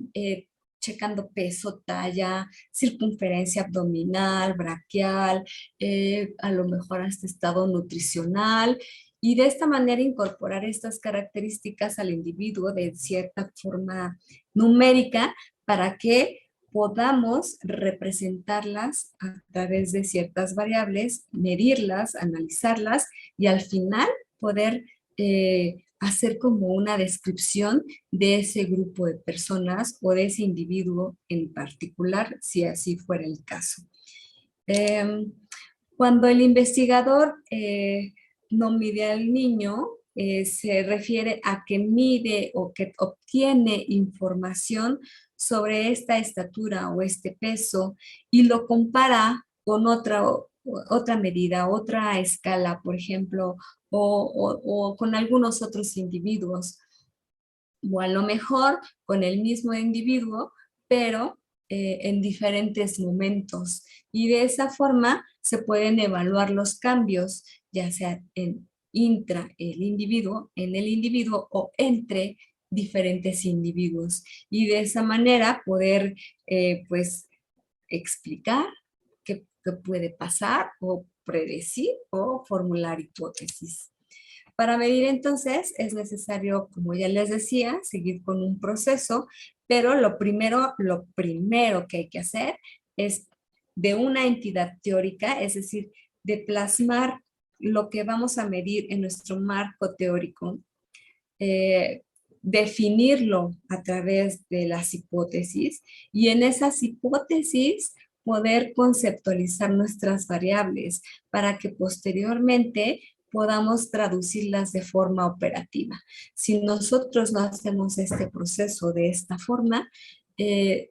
A: checando peso, talla, circunferencia abdominal, braquial, a lo mejor hasta estado nutricional, y de esta manera incorporar estas características al individuo de cierta forma numérica para que podamos representarlas a través de ciertas variables, medirlas, analizarlas y al final poder hacer como una descripción de ese grupo de personas o de ese individuo en particular, si así fuera el caso. Cuando el investigador no mide al niño, se refiere a que mide o que obtiene información sobre esta estatura o este peso y lo compara con otra medida, otra escala, por ejemplo, o con algunos otros individuos. O a lo mejor con el mismo individuo, pero en diferentes momentos. Y de esa forma se pueden evaluar los cambios, ya sea en en el individuo o entre diferentes individuos. Y de esa manera poder, pues, explicar qué puede pasar o predecir o formular hipótesis. Para medir entonces es necesario, como ya les decía, seguir con un proceso, pero lo primero que hay que hacer es de una entidad teórica, es decir, de plasmar lo que vamos a medir en nuestro marco teórico, definirlo a través de las hipótesis y en esas hipótesis poder conceptualizar nuestras variables para que posteriormente podamos traducirlas de forma operativa. Si nosotros no hacemos este proceso de esta forma,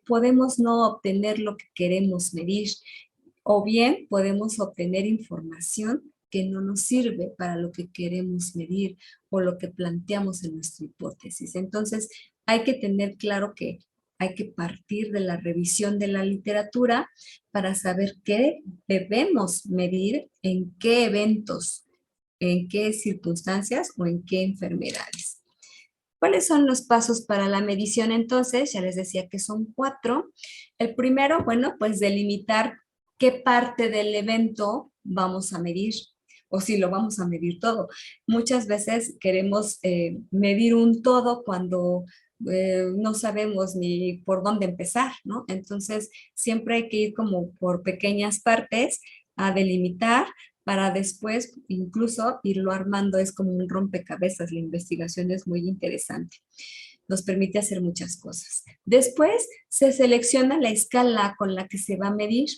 A: podemos no obtener lo que queremos medir, o bien podemos obtener información que no nos sirve para lo que queremos medir o lo que planteamos en nuestra hipótesis. Entonces, hay que tener claro que hay que partir de la revisión de la literatura para saber qué debemos medir, en qué eventos, en qué circunstancias o en qué enfermedades. ¿Cuáles son los pasos para la medición entonces? Ya les decía que son 4. El primero, bueno, pues delimitar qué parte del evento vamos a medir o si lo vamos a medir todo. Muchas veces queremos medir un todo cuando no sabemos ni por dónde empezar, ¿no? Entonces, siempre hay que ir como por pequeñas partes a delimitar para después incluso irlo armando. Es como un rompecabezas. La investigación es muy interesante. Nos permite hacer muchas cosas. Después se selecciona la escala con la que se va a medir.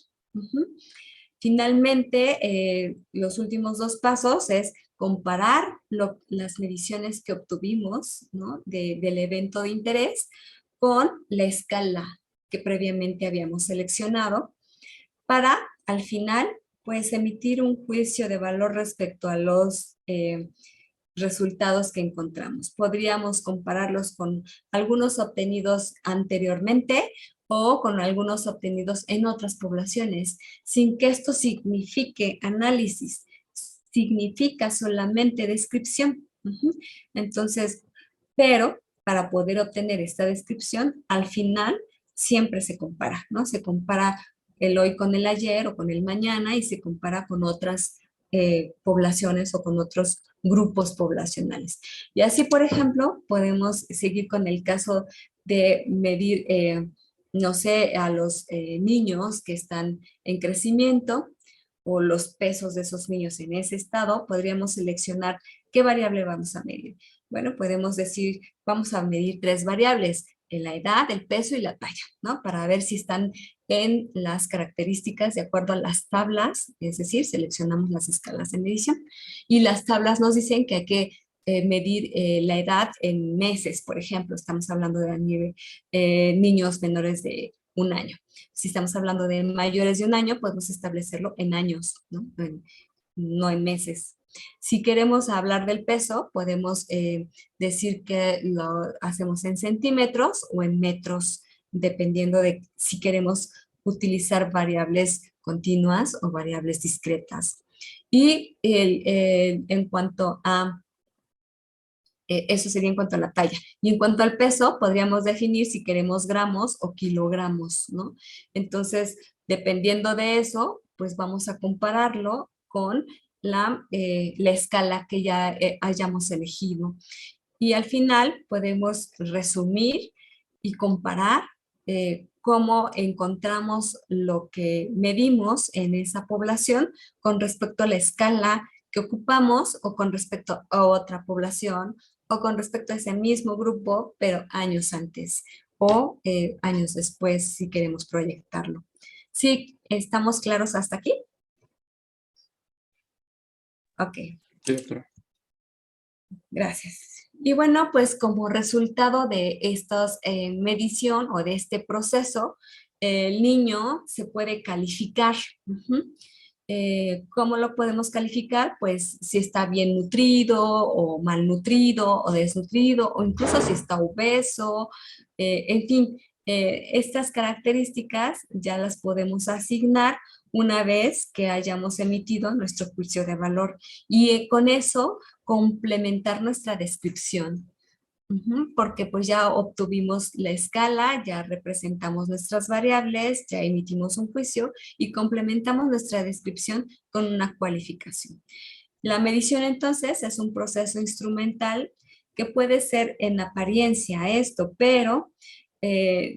A: Finalmente, los últimos 2 pasos es comparar las mediciones que obtuvimos, ¿no? Del evento de interés con la escala que previamente habíamos seleccionado para, al final, pues emitir un juicio de valor respecto a los resultados que encontramos. Podríamos compararlos con algunos obtenidos anteriormente o con algunos obtenidos en otras poblaciones, sin que esto signifique análisis, significa solamente descripción. Entonces, pero para poder obtener esta descripción, al final siempre se compara, ¿no? Se compara el hoy con el ayer o con el mañana y se compara con otras poblaciones o con otros grupos poblacionales. Y así, por ejemplo, podemos seguir con el caso de medir, no sé, a los niños que están en crecimiento o los pesos de esos niños en ese estado. Podríamos seleccionar qué variable vamos a medir. Bueno, podemos decir, vamos a medir 3 variables, la edad, el peso y la talla, ¿no? Para ver si están en las características de acuerdo a las tablas, es decir, seleccionamos las escalas de medición y las tablas nos dicen que hay que medir la edad en meses, por ejemplo. Estamos hablando de niños menores de 1 año. Si estamos hablando de mayores de 1 año, podemos establecerlo en años, ¿no? No en meses. Si queremos hablar del peso, podemos decir que lo hacemos en centímetros o en metros, dependiendo de si queremos utilizar variables continuas o variables discretas. Y en cuanto a, eso sería en cuanto a la talla. Y en cuanto al peso, podríamos definir si queremos gramos o kilogramos, ¿no? Entonces, dependiendo de eso, pues vamos a compararlo con la escala que ya hayamos elegido. Y al final podemos resumir y comparar cómo encontramos lo que medimos en esa población con respecto a la escala que ocupamos o con respecto a otra población o con respecto a ese mismo grupo, pero años antes o años después si queremos proyectarlo. ¿Sí estamos claros hasta aquí? Ok.
L: Sí, doctora.
A: Gracias. Y bueno, pues como resultado de esta medición o de este proceso, el niño se puede calificar. ¿Cómo lo podemos calificar? Pues si está bien nutrido o malnutrido o desnutrido o incluso si está obeso, en fin, estas características ya las podemos asignar una vez que hayamos emitido nuestro juicio de valor y con eso complementar nuestra descripción. Porque pues ya obtuvimos la escala, ya representamos nuestras variables, ya emitimos un juicio y complementamos nuestra descripción con una cualificación. La medición entonces es un proceso instrumental que puede ser en apariencia esto, pero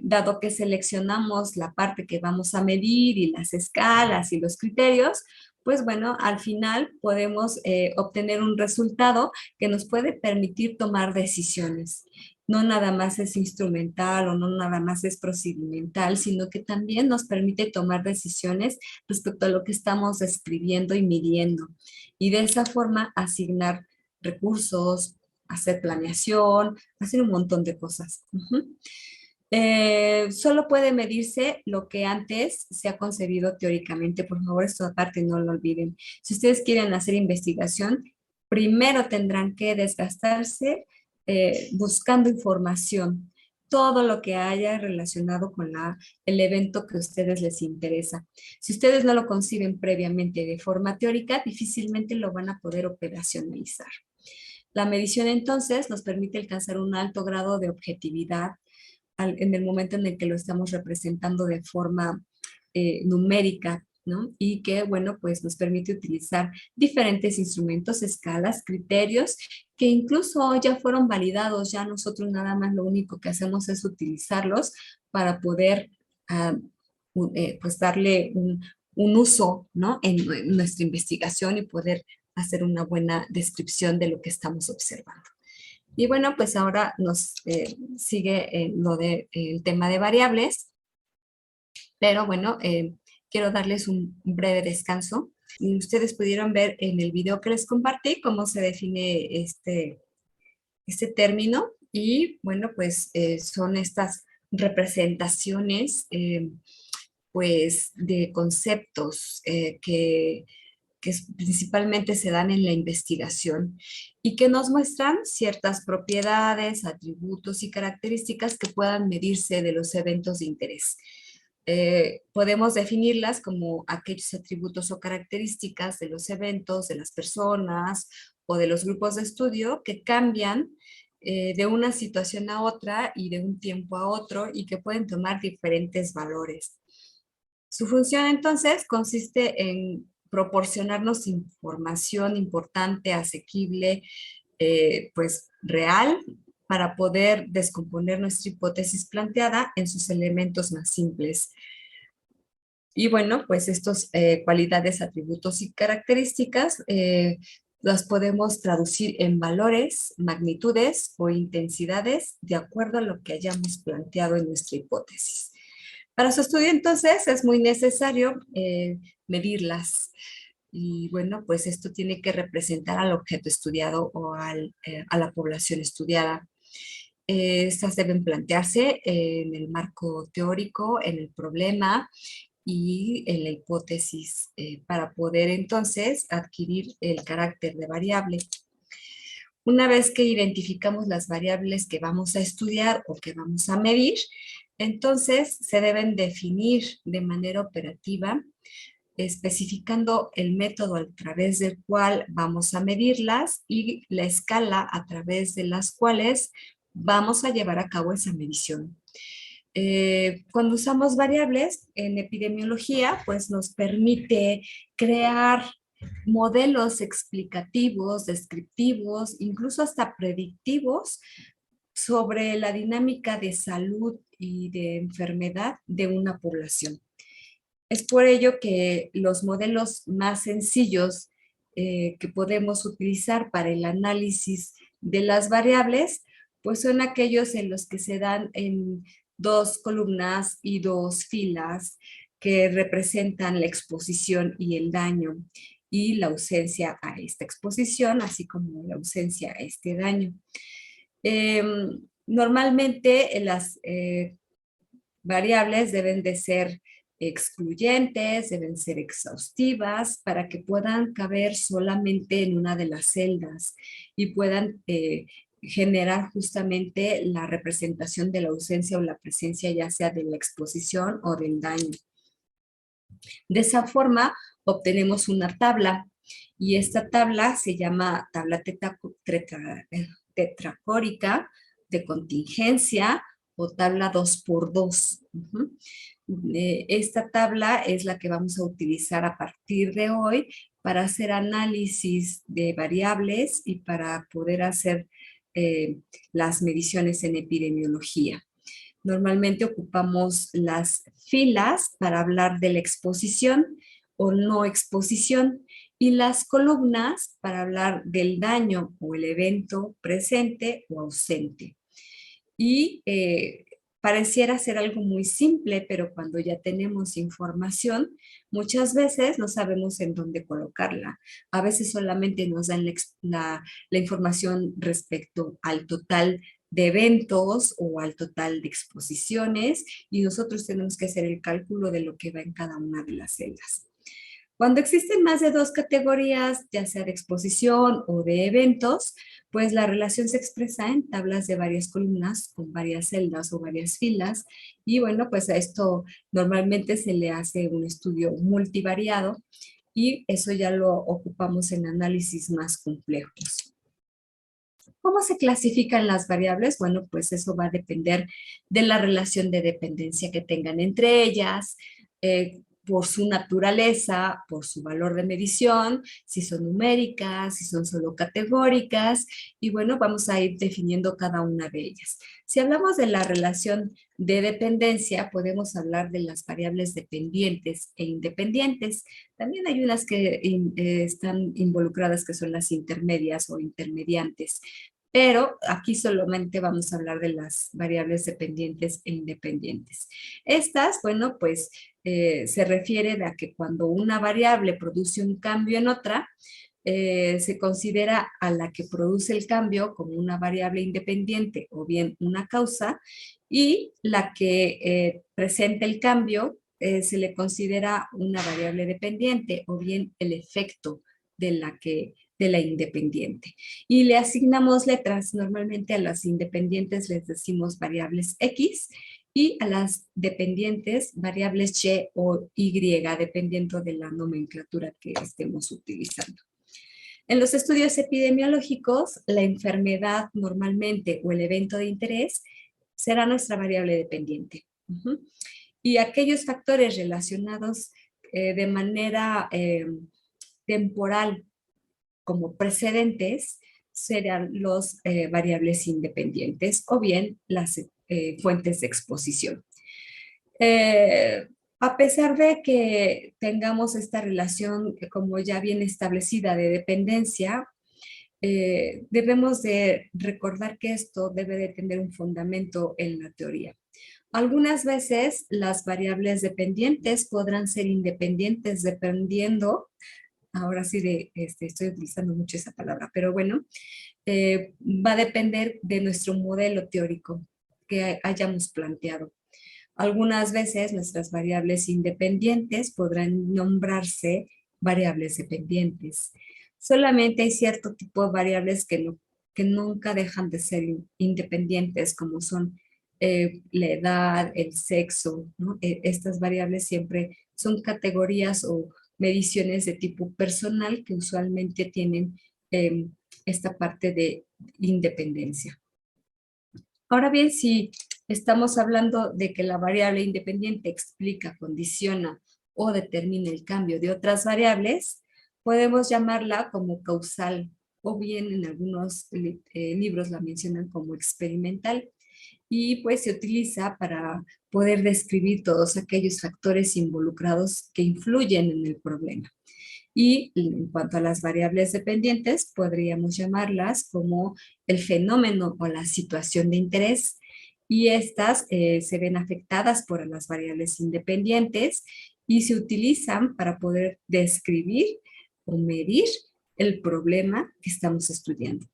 A: dado que seleccionamos la parte que vamos a medir y las escalas y los criterios, pues bueno, al final podemos obtener un resultado que nos puede permitir tomar decisiones. No nada más es instrumental o no nada más es procedimental, sino que también nos permite tomar decisiones respecto a lo que estamos describiendo y midiendo. Y de esa forma asignar recursos, hacer planeación, hacer un montón de cosas. Solo puede medirse lo que antes se ha concebido teóricamente. Por favor, esto aparte no lo olviden. Si ustedes quieren hacer investigación, primero tendrán que desgastarse buscando información, todo lo que haya relacionado con el evento que a ustedes les interesa. Si ustedes no lo conciben previamente de forma teórica, difícilmente lo van a poder operacionalizar. La medición entonces nos permite alcanzar un alto grado de objetividad en el momento en el que lo estamos representando de forma numérica, ¿no? Y que, bueno, pues nos permite utilizar diferentes instrumentos, escalas, criterios, que incluso ya fueron validados, ya nosotros nada más lo único que hacemos es utilizarlos para poder, pues, darle un uso, ¿no? En nuestra investigación y poder hacer una buena descripción de lo que estamos observando. Y bueno, pues ahora nos sigue el tema de variables, pero bueno, quiero darles un breve descanso. Y ustedes pudieron ver en el video que les compartí cómo se define este término y bueno, pues son estas representaciones pues de conceptos que principalmente se dan en la investigación y que nos muestran ciertas propiedades, atributos y características que puedan medirse de los eventos de interés. Podemos definirlas como aquellos atributos o características de los eventos, de las personas o de los grupos de estudio que cambian de una situación a otra y de un tiempo a otro y que pueden tomar diferentes valores. Su función entonces consiste en proporcionarnos información importante, asequible, pues real, para poder descomponer nuestra hipótesis planteada en sus elementos más simples. Y bueno, pues estas cualidades, atributos y características las podemos traducir en valores, magnitudes o intensidades de acuerdo a lo que hayamos planteado en nuestra hipótesis. Para su estudio, entonces, es muy necesario medirlas. Y bueno, pues esto tiene que representar al objeto estudiado o a la población estudiada. Estas deben plantearse en el marco teórico, en el problema y en la hipótesis para poder entonces adquirir el carácter de variable. Una vez que identificamos las variables que vamos a estudiar o que vamos a medir, entonces se deben definir de manera operativa, especificando el método a través del cual vamos a medirlas y la escala a través de las cuales vamos a llevar a cabo esa medición. Cuando usamos variables en epidemiología, pues nos permite crear modelos explicativos, descriptivos, incluso hasta predictivos sobre la dinámica de salud y de enfermedad de una población. Es por ello que los modelos más sencillos que podemos utilizar para el análisis de las variables, pues son aquellos en los que se dan en 2 columnas y 2 filas que representan la exposición y el daño y la ausencia a esta exposición, así como la ausencia a este daño. Normalmente las variables deben de ser excluyentes, deben ser exhaustivas para que puedan caber solamente en una de las celdas y puedan generar justamente la representación de la ausencia o la presencia ya sea de la exposición o del daño. De esa forma obtenemos una tabla y esta tabla se llama tabla tetracórica de contingencia o tabla 2x2. Esta tabla es la que vamos a utilizar a partir de hoy para hacer análisis de variables y para poder hacer las mediciones en epidemiología. Normalmente ocupamos las filas para hablar de la exposición o no exposición y las columnas para hablar del daño o el evento presente o ausente. Y pareciera ser algo muy simple, pero cuando ya tenemos información, muchas veces no sabemos en dónde colocarla. A veces solamente nos dan la información respecto al total de eventos o al total de exposiciones, y nosotros tenemos que hacer el cálculo de lo que va en cada una de las celdas. Cuando existen más de 2 categorías, ya sea de exposición o de eventos, pues la relación se expresa en tablas de varias columnas con varias celdas o varias filas, y bueno, pues a esto normalmente se le hace un estudio multivariado, y eso ya lo ocupamos en análisis más complejos. ¿Cómo se clasifican las variables? Bueno, pues eso va a depender de la relación de dependencia que tengan entre ellas, por su naturaleza, por su valor de medición, si son numéricas, si son solo categóricas, y bueno, vamos a ir definiendo cada una de ellas. Si hablamos de la relación de dependencia, podemos hablar de las variables dependientes e independientes. También hay unas que están involucradas, que son las intermedias o intermediantes, pero aquí solamente vamos a hablar de las variables dependientes e independientes. Estas, bueno, pues se refiere a que cuando una variable produce un cambio en otra, se considera a la que produce el cambio como una variable independiente o bien una causa, y la que presenta el cambio se le considera una variable dependiente o bien el efecto de la independiente. Y le asignamos letras. Normalmente a las independientes les decimos variables X, y a las dependientes variables Y o Y, dependiendo de la nomenclatura que estemos utilizando. En los estudios epidemiológicos, la enfermedad normalmente o el evento de interés será nuestra variable dependiente. Y aquellos factores relacionados de manera temporal como precedentes serán los variables independientes o bien las fuentes de exposición. A pesar de que tengamos esta relación como ya bien establecida de dependencia, debemos de recordar que esto debe de tener un fundamento en la teoría. Algunas veces las variables dependientes podrán ser independientes dependiendo, ahora sí estoy utilizando mucho esa palabra, pero bueno, va a depender de nuestro modelo teórico que hayamos planteado. Algunas veces nuestras variables independientes podrán nombrarse variables dependientes. Solamente hay cierto tipo de variables que nunca dejan de ser independientes, como son la edad, el sexo, ¿no? Estas variables siempre son categorías o mediciones de tipo personal que usualmente tienen esta parte de independencia. Ahora bien, si estamos hablando de que la variable independiente explica, condiciona o determina el cambio de otras variables, podemos llamarla como causal, o bien en algunos libros la mencionan como experimental, y pues se utiliza para poder describir todos aquellos factores involucrados que influyen en el problema. Y en cuanto a las variables dependientes, podríamos llamarlas como el fenómeno o la situación de interés, y estas se ven afectadas por las variables independientes y se utilizan para poder describir o medir el problema que estamos estudiando.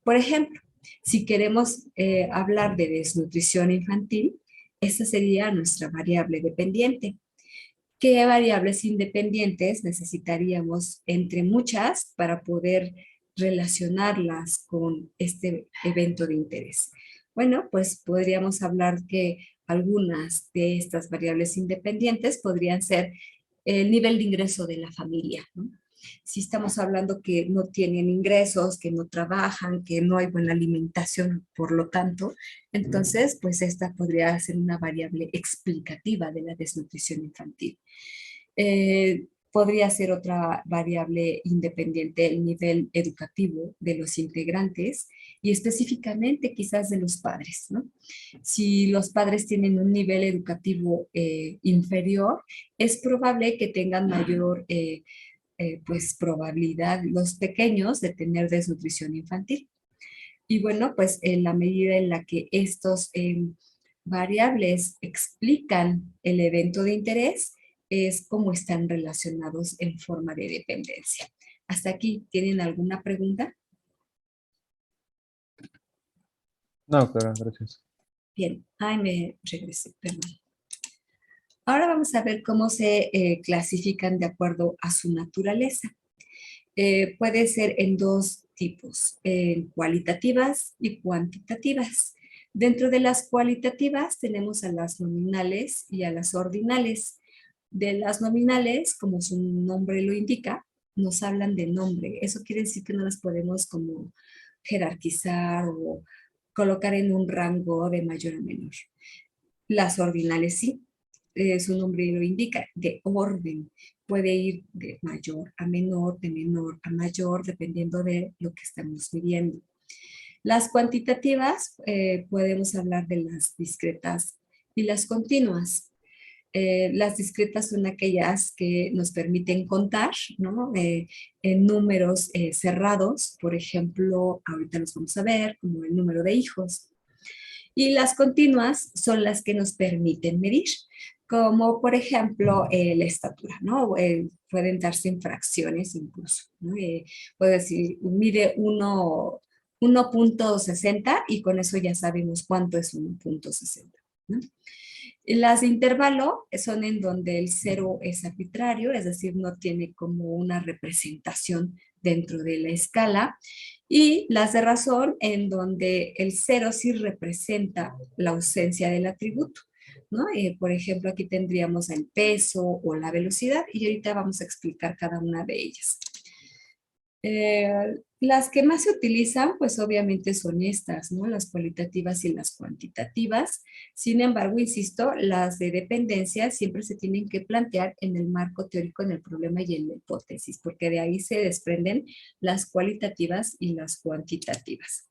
A: Por ejemplo, si queremos hablar de desnutrición infantil, esta sería nuestra variable dependiente. ¿Qué variables independientes necesitaríamos entre muchas para poder relacionarlas con este evento de interés? Bueno, pues podríamos hablar que algunas de estas variables independientes podrían ser el nivel de ingreso de la familia, ¿no? Si estamos hablando que no tienen ingresos, que no trabajan, que no hay buena alimentación, por lo tanto, entonces, pues esta podría ser una variable explicativa de la desnutrición infantil. Podría ser otra variable independiente el nivel educativo de los integrantes y específicamente quizás de los padres, ¿no? Si los padres tienen un nivel educativo inferior, es probable que tengan mayor pues probabilidad los pequeños de tener desnutrición infantil. Y bueno, pues en la medida en la que estos variables explican el evento de interés, es como están relacionados en forma de dependencia. ¿Hasta aquí tienen alguna pregunta?
G: No, claro, gracias.
A: Bien, ay, me regresé, perdón. Ahora vamos a ver cómo se clasifican de acuerdo a su naturaleza. Puede ser en dos tipos, cualitativas y cuantitativas. Dentro de las cualitativas tenemos a las nominales y a las ordinales. De las nominales, como su nombre lo indica, nos hablan de nombre. Eso quiere decir que no las podemos como jerarquizar o colocar en un rango de mayor a menor. Las ordinales sí, su nombre lo indica, de orden. Puede ir de mayor a menor, de menor a mayor, dependiendo de lo que estamos midiendo. Las cuantitativas, podemos hablar de las discretas y las continuas. Las discretas son aquellas que nos permiten contar, ¿no? En números cerrados, por ejemplo, ahorita los vamos a ver, como el número de hijos. Y las continuas son las que nos permiten medir, como por ejemplo la estatura, ¿no? Pueden darse en fracciones incluso, ¿no? Puedo decir, mide 1.60 y con eso ya sabemos cuánto es 1.60, ¿no? Las de intervalo son en donde el cero es arbitrario, es decir, no tiene como una representación dentro de la escala. Y las de razón en donde el cero sí representa la ausencia del atributo, ¿no? Por ejemplo, aquí tendríamos el peso o la velocidad y ahorita vamos a explicar cada una de ellas. Las que más se utilizan, pues obviamente son estas, ¿no? Las cualitativas y las cuantitativas. Sin embargo, insisto, las de dependencia siempre se tienen que plantear en el marco teórico, en el problema y en la hipótesis, porque de ahí se desprenden las cualitativas y las cuantitativas.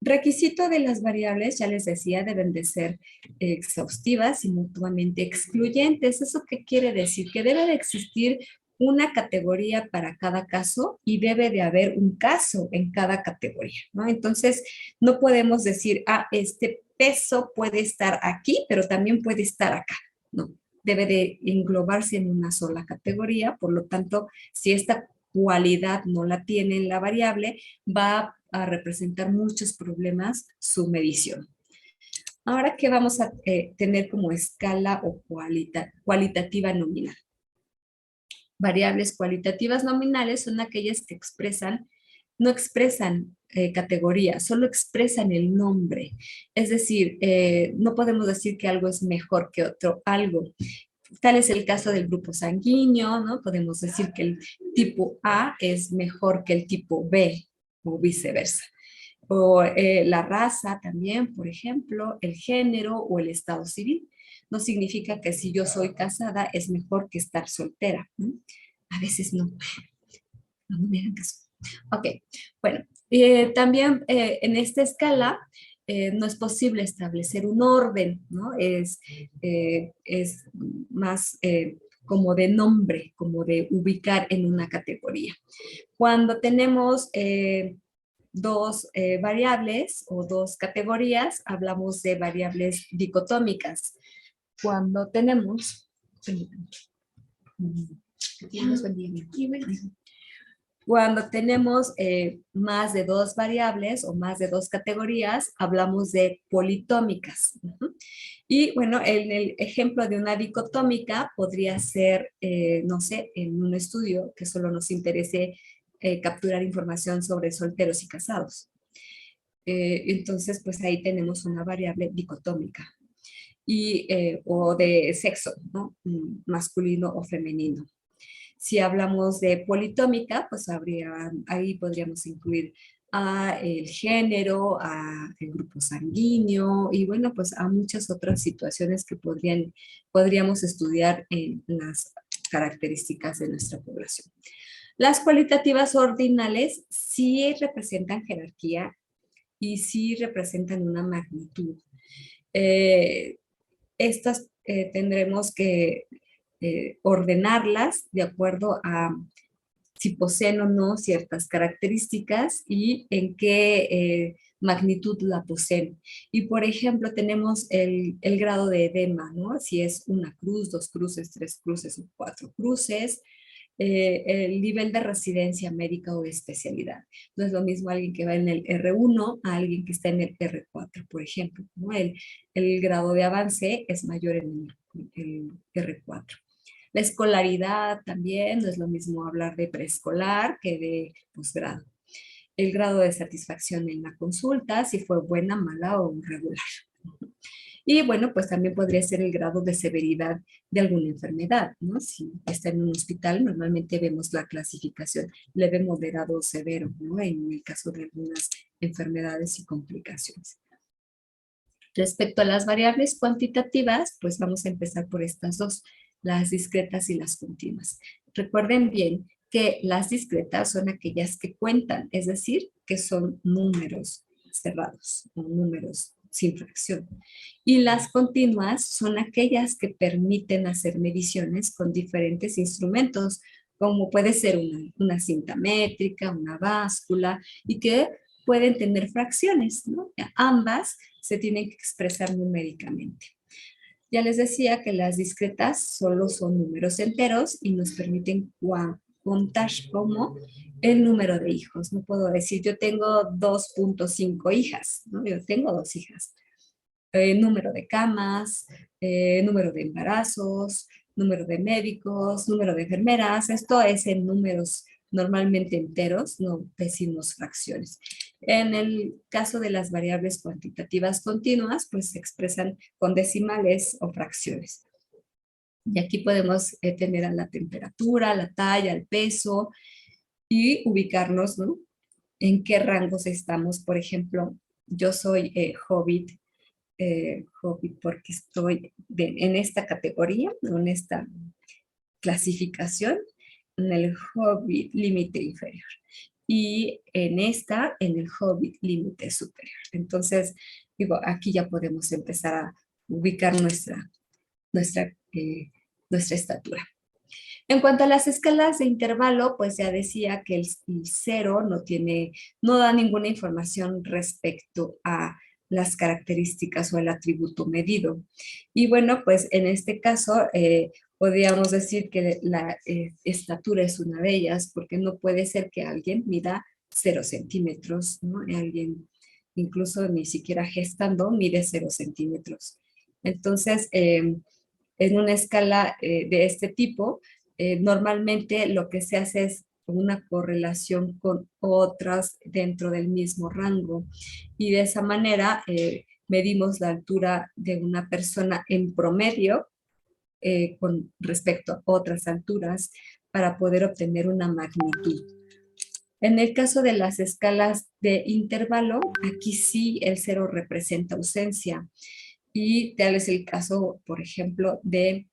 A: Requisito de las variables, ya les decía, deben de ser exhaustivas y mutuamente excluyentes. ¿Eso qué quiere decir? Que debe de existir una categoría para cada caso y debe de haber un caso en cada categoría, ¿no? Entonces, no podemos decir, este peso puede estar aquí, pero también puede estar acá. No, debe de englobarse en una sola categoría. Por lo tanto, si esta cualidad no la tiene la variable, va a representar muchos problemas su medición. Ahora, ¿qué vamos a tener como escala o cualitativa nominal? Variables cualitativas nominales son aquellas que no expresan categoría, solo expresan el nombre. Es decir, no podemos decir que algo es mejor que otro algo. Tal es el caso del grupo sanguíneo, ¿no? Podemos decir que el tipo A es mejor que el tipo B o viceversa. O la raza también, por ejemplo, el género o el estado civil. No significa que si yo soy casada es mejor que estar soltera, ¿no? A veces no. No me hagan caso. Ok, bueno, también en esta escala no es posible establecer un orden, ¿no? Es más como de nombre, como de ubicar en una categoría. Cuando tenemos dos variables o dos categorías, hablamos de variables dicotómicas. Cuando tenemos... Cuando tenemos más de dos variables o más de dos categorías, hablamos de politómicas. Y bueno, en el ejemplo de una dicotómica podría ser, no sé, en un estudio que solo nos interese capturar información sobre solteros y casados. Entonces, pues ahí tenemos una variable dicotómica. O de sexo, ¿no? Masculino o femenino. Si hablamos de politómica, pues ahí podríamos incluir el género, el grupo sanguíneo y bueno, pues a muchas otras situaciones que podríamos estudiar en las características de nuestra población. Las cualitativas ordinales sí representan jerarquía y sí representan una magnitud. Estas tendremos que ordenarlas de acuerdo a si poseen o no ciertas características y en qué magnitud la poseen. Y por ejemplo, tenemos el grado de edema, ¿no? Si es una cruz, dos cruces, tres cruces o cuatro cruces. el nivel de residencia médica o de especialidad. No es lo mismo alguien que va en el R1 a alguien que está en el R4, por ejemplo, ¿no? El grado de avance es mayor en el R4. La escolaridad también, no es lo mismo hablar de preescolar que de posgrado. El grado de satisfacción en la consulta, si fue buena, mala o regular. Y bueno, pues también podría ser el grado de severidad de alguna enfermedad, ¿no? Si está en un hospital, normalmente vemos la clasificación leve, moderado o severo, ¿no? En el caso de algunas enfermedades y complicaciones. Respecto a las variables cuantitativas, pues vamos a empezar por estas dos, las discretas y las continuas. Recuerden bien que las discretas son aquellas que cuentan, es decir, que son números cerrados o números sin fracción. Y las continuas son aquellas que permiten hacer mediciones con diferentes instrumentos, como puede ser una cinta métrica, una báscula, y que pueden tener fracciones, ¿no? Ambas se tienen que expresar numéricamente. Ya les decía que las discretas solo son números enteros y nos permiten contar como el número de hijos. No puedo decir yo tengo 2.5 hijas, ¿no? Yo tengo 2 hijas. Número de camas, número de embarazos, número de médicos, número de enfermeras. Esto es en números normalmente enteros, no decimos fracciones. En el caso de las variables cuantitativas continuas, pues se expresan con decimales o fracciones. Y aquí podemos tener a la temperatura, la talla, el peso y ubicarnos, ¿no? En qué rangos estamos. Por ejemplo, yo soy hobbit porque estoy en esta categoría, en esta clasificación, en el hobbit límite inferior. Y en el hobbit límite superior. Entonces, digo, aquí ya podemos empezar a ubicar nuestra estatura. En cuanto a las escalas de intervalo, pues ya decía que el 0 no da ninguna información respecto a las características o el atributo medido. Y bueno, pues en este caso podríamos decir que la estatura es una de ellas, porque no puede ser que alguien mida 0 centímetros, ¿no? Alguien incluso ni siquiera gestando mide 0 centímetros. Entonces, en una escala de este tipo, normalmente lo que se hace es una correlación con otras dentro del mismo rango. Y de esa manera medimos la altura de una persona en promedio con respecto a otras alturas para poder obtener una magnitud. En el caso de las escalas de intervalo, aquí sí el 0 representa ausencia. Y tal es el caso, por ejemplo, de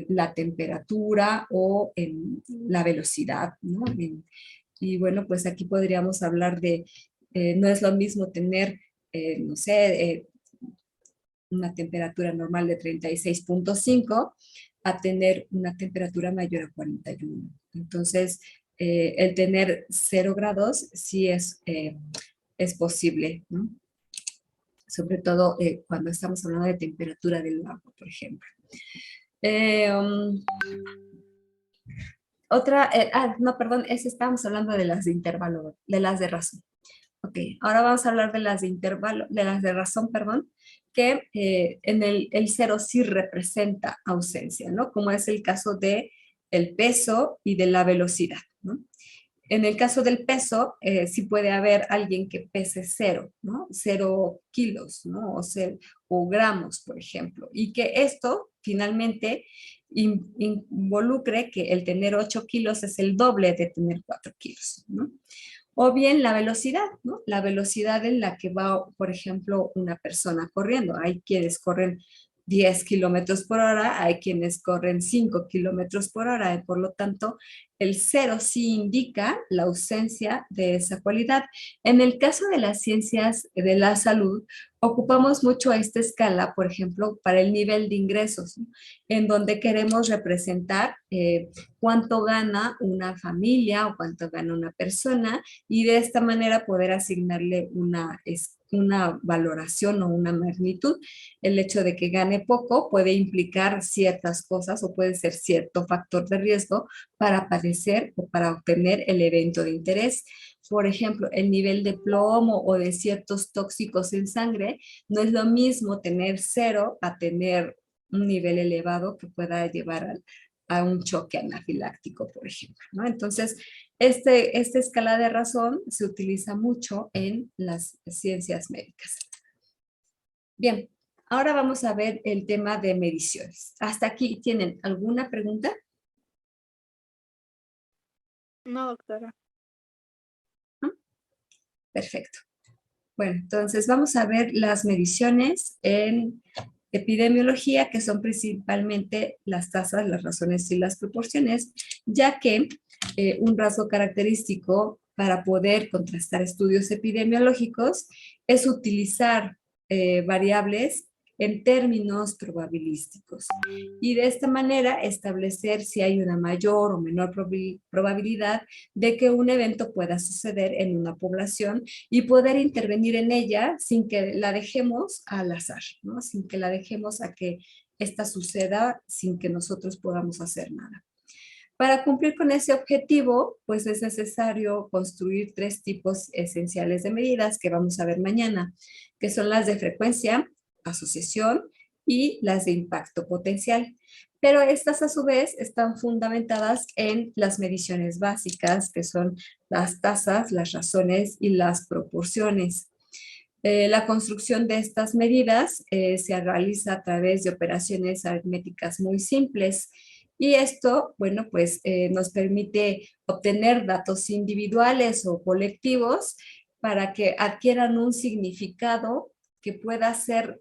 A: la temperatura o la velocidad, ¿no? Y bueno, pues aquí podríamos hablar de, no es lo mismo tener, no sé, una temperatura normal de 36.5 a tener una temperatura mayor a 41. Entonces, el tener 0 grados sí es posible, ¿no? Sobre todo cuando estamos hablando de temperatura del agua, por ejemplo. No, perdón, estábamos hablando de las de intervalo, de las de razón. Ok, ahora vamos a hablar de las de intervalo, de las de razón, perdón, que en el 0 sí representa ausencia, ¿no? Como es el caso de el peso y de la velocidad, ¿no? En el caso del peso, sí puede haber alguien que pese 0, ¿no? 0 kilos, ¿no? O gramos, por ejemplo. Y que esto finalmente involucre que el tener 8 kilos es el doble de tener 4 kilos, ¿no? O bien la velocidad, ¿no? La velocidad en la que va, por ejemplo, una persona corriendo. Hay quienes corren 10 kilómetros por hora, hay quienes corren 5 kilómetros por hora, y por lo tanto, el 0 sí indica la ausencia de esa cualidad. En el caso de las ciencias de la salud, ocupamos mucho esta escala, por ejemplo, para el nivel de ingresos, ¿no? En donde queremos representar cuánto gana una familia o cuánto gana una persona y de esta manera poder asignarle una valoración o una magnitud. El hecho de que gane poco puede implicar ciertas cosas o puede ser cierto factor de riesgo para padecer o para obtener el evento de interés. Por ejemplo, el nivel de plomo o de ciertos tóxicos en sangre no es lo mismo tener 0 a tener un nivel elevado que pueda llevar a un choque anafiláctico, por ejemplo, ¿no? Entonces, esta escala de razón se utiliza mucho en las ciencias médicas. Bien, ahora vamos a ver el tema de mediciones. ¿Hasta aquí tienen alguna pregunta?
F: No, doctora.
A: Perfecto. Bueno, entonces vamos a ver las mediciones en epidemiología, que son principalmente las tasas, las razones y las proporciones, ya que un rasgo característico para poder contrastar estudios epidemiológicos es utilizar variables en términos probabilísticos y de esta manera establecer si hay una mayor o menor probabilidad de que un evento pueda suceder en una población y poder intervenir en ella sin que la dejemos al azar, ¿no? Sin que la dejemos a que esta suceda sin que nosotros podamos hacer nada. Para cumplir con ese objetivo, pues es necesario construir 3 tipos esenciales de medidas que vamos a ver mañana, que son las de frecuencia, asociación y las de impacto potencial. Pero estas a su vez están fundamentadas en las mediciones básicas, que son las tasas, las razones y las proporciones. La construcción de estas medidas se realiza a través de operaciones aritméticas muy simples y esto, bueno, pues nos permite obtener datos individuales o colectivos para que adquieran un significado que pueda ser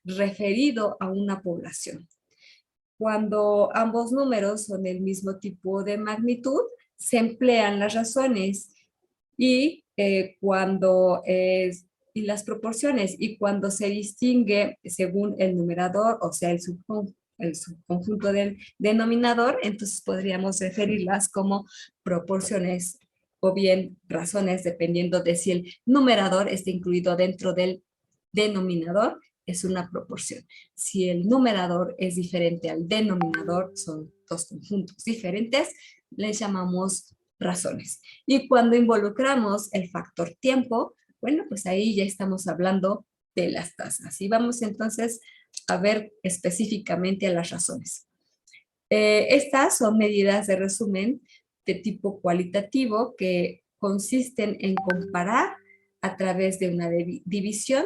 A: referido a una población. Cuando ambos números son el mismo tipo de magnitud, se emplean las razones y y las proporciones, y cuando se distingue según el numerador, o sea, el subconjunto del denominador, entonces podríamos referirlas como proporciones o bien razones, dependiendo de si el numerador está incluido dentro del denominador, es una proporción. Si el numerador es diferente al denominador, son 2 conjuntos diferentes, les llamamos razones. Y cuando involucramos el factor tiempo, bueno, pues ahí ya estamos hablando de las tasas. Y vamos entonces a ver específicamente a las razones. Estas son medidas de resumen de tipo cualitativo que consisten en comparar a través de una división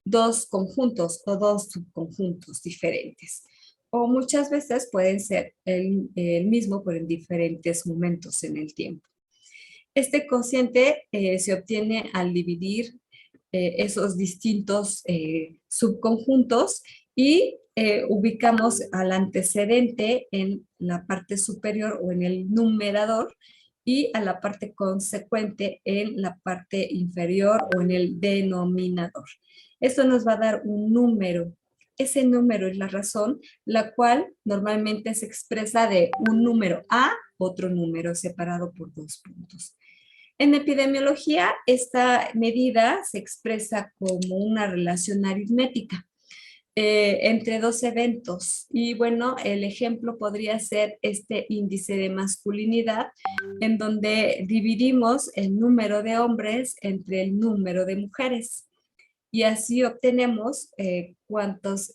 A: 2 conjuntos o 2 subconjuntos diferentes. O muchas veces pueden ser el mismo, pero en diferentes momentos en el tiempo. Este cociente se obtiene al dividir esos distintos subconjuntos y ubicamos al antecedente en la parte superior o en el numerador y a la parte consecuente en la parte inferior o en el denominador. Esto nos va a dar un número. Ese número es la razón, la cual normalmente se expresa de un número A, otro número separado por 2 puntos. En epidemiología, esta medida se expresa como una relación aritmética entre 2 eventos. Y bueno, el ejemplo podría ser este índice de masculinidad, en donde dividimos el número de hombres entre el número de mujeres. Y así obtenemos cuántos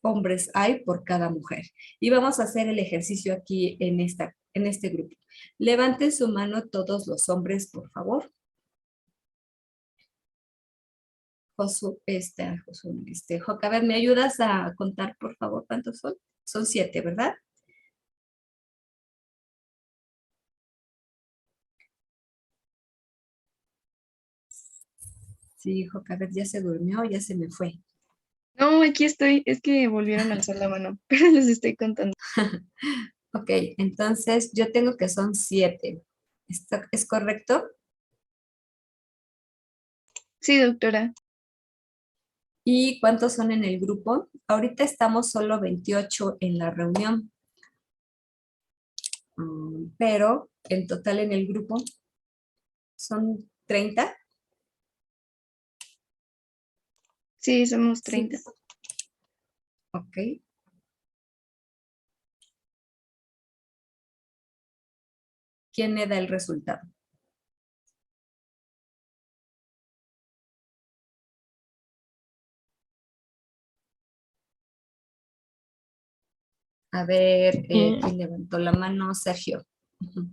A: hombres hay por cada mujer. Y vamos a hacer el ejercicio aquí en este grupo. Levanten su mano todos los hombres, por favor. Jocaber, ¿me ayudas a contar, por favor, cuántos son? Son 7, ¿verdad? Sí, Jocaber ya se durmió, ya se me fue.
J: No, aquí estoy. Es que volvieron a alzar la mano, pero les estoy contando.
A: Ok, entonces yo tengo que son 7. ¿Esto es correcto?
J: Sí, doctora.
A: ¿Y cuántos son en el grupo? Ahorita estamos solo 28 en la reunión. Pero en total en el grupo son 30.
J: Sí, somos
A: Sí.
J: 30.
A: Ok. ¿Quién me da el resultado? A ver, ¿quién levantó la mano? Sergio. Ujú.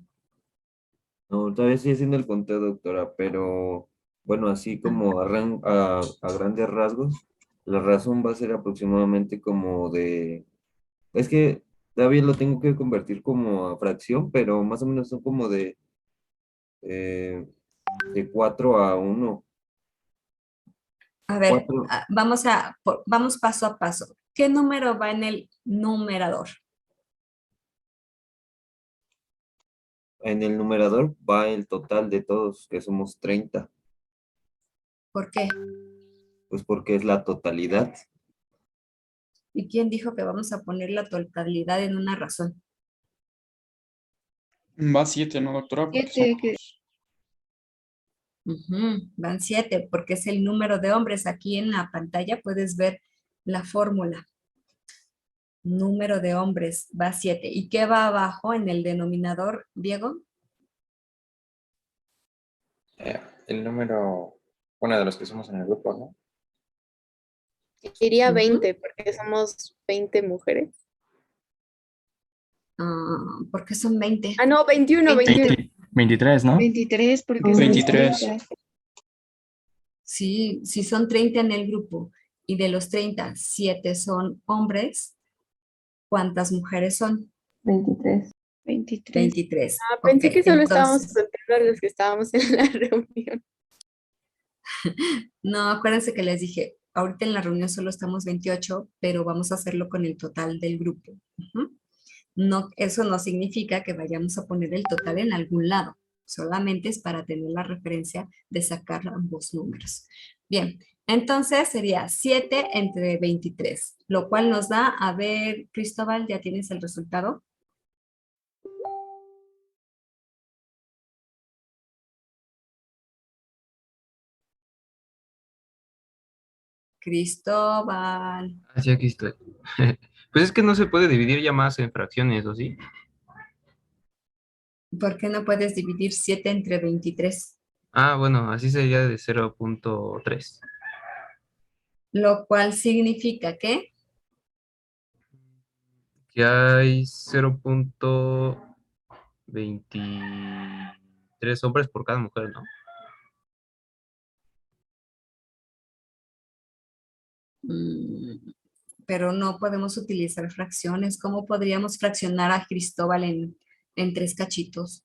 B: No, todavía estoy haciendo el conteo, doctora, pero bueno, así como a grandes rasgos, la razón va a ser aproximadamente como de, es que todavía lo tengo que convertir como a fracción, pero más o menos son como eh, de 4 a 1.
A: A ver,
B: 4
A: vamos paso a paso. ¿Qué número va en el numerador?
B: en el numerador va el total de todos, que somos 30,
A: ¿Por qué?
B: pues porque es la totalidad.
A: ¿Y quién dijo que vamos a poner la totalidad en una razón?
L: Va 7, ¿no, doctora? Porque
J: 7, que
L: somos...
A: Ujú, van 7, porque es el número de hombres. Aquí en la pantalla puedes ver la fórmula. Número de hombres va 7. ¿Y qué va abajo en el denominador, Diego?
G: El número, bueno, de los que somos en el grupo, ¿no?
C: Diría
A: Ujú.
C: 20, porque somos 20 mujeres.
A: ¿Por qué son 20?
C: Ah, no, 21, 21.
F: 23, ¿no?
J: 23, porque somos
L: 23.
J: 30.
A: Sí, si son 30 en el grupo y de los 30, 7 son hombres, ¿cuántas mujeres son?
E: 23.
J: 23.
A: 23.
C: Ah,
A: Ok,
C: pensé que solo estábamos
A: entonces,
C: contando a los que estábamos en la reunión.
A: no, acuérdense que les dije, ahorita en la reunión solo estamos 28, pero vamos a hacerlo con el total del grupo. Ujú. No, eso no significa que vayamos a poner el total en algún lado, solamente es para tener la referencia de sacar ambos números. Bien, entonces sería 7 entre 23, lo cual nos da, a ver, Cristóbal, ¿ya tienes el resultado? Cristóbal,
M: Así aquí estoy. Pues es que no se puede dividir ya más en fracciones, ¿o sí?
A: ¿por qué no puedes dividir 7 entre 23?
M: Ah, bueno, así sería de 0.3.
A: Lo cual significa que,
M: Que hay 0.23 hombres por cada mujer, ¿no?
A: mm, pero no podemos utilizar fracciones. ¿Cómo podríamos fraccionar a Cristóbal en 3 cachitos?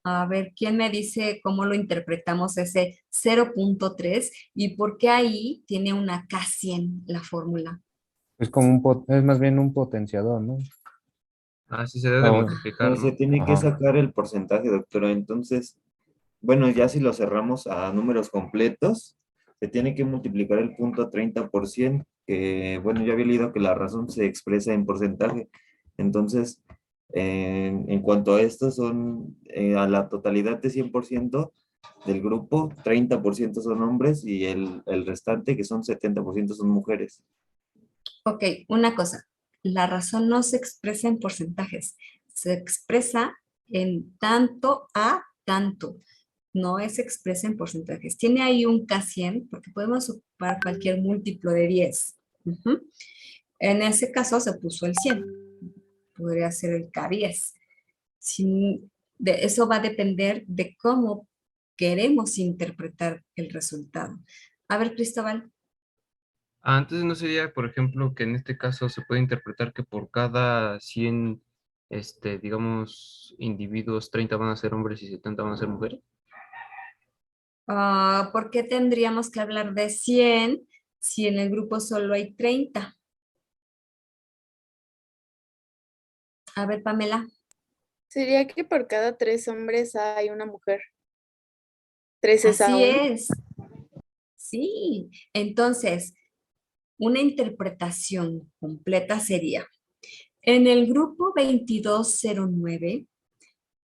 A: A ver, ¿quién me dice cómo lo interpretamos ese 0.3 y por qué ahí tiene una K100 la fórmula?
G: Es como es más bien un potenciador, ¿no?
M: Así se debe de
G: Oh,
M: multiplicar,
B: No, se
M: ¿no?
B: tiene que
G: ajá.
B: sacar el porcentaje, doctora. Entonces, bueno, ya si lo cerramos a números completos, se tiene que multiplicar el punto 30%, que bueno, ya había leído que la razón se expresa en porcentaje. Entonces, en cuanto a esto, son a la totalidad de 100% del grupo, 30% son hombres y el restante, que son 70%, son mujeres.
A: Ok, una cosa, la razón no se expresa en porcentajes, se expresa en tanto a tanto, no se expresa en porcentajes. Tiene ahí un K100 porque podemos ocupar cualquier múltiplo de 10. Ujú. En ese caso se puso el 100, podría ser el K10. Eso va a depender de cómo queremos interpretar el resultado. A ver, Cristóbal.
M: Entonces no sería, por ejemplo, que en este caso se puede interpretar que por cada 100, digamos, individuos, 30 van a ser hombres y 70 van a ser mujeres.
A: ¿Por qué tendríamos que hablar de 100 si en el grupo solo hay 30? A ver, Pamela.
C: Sería que por cada 3 hombres hay una mujer. 3 es a
A: Así
C: 1.
A: es. Sí. Entonces, una interpretación completa sería, en el grupo 2209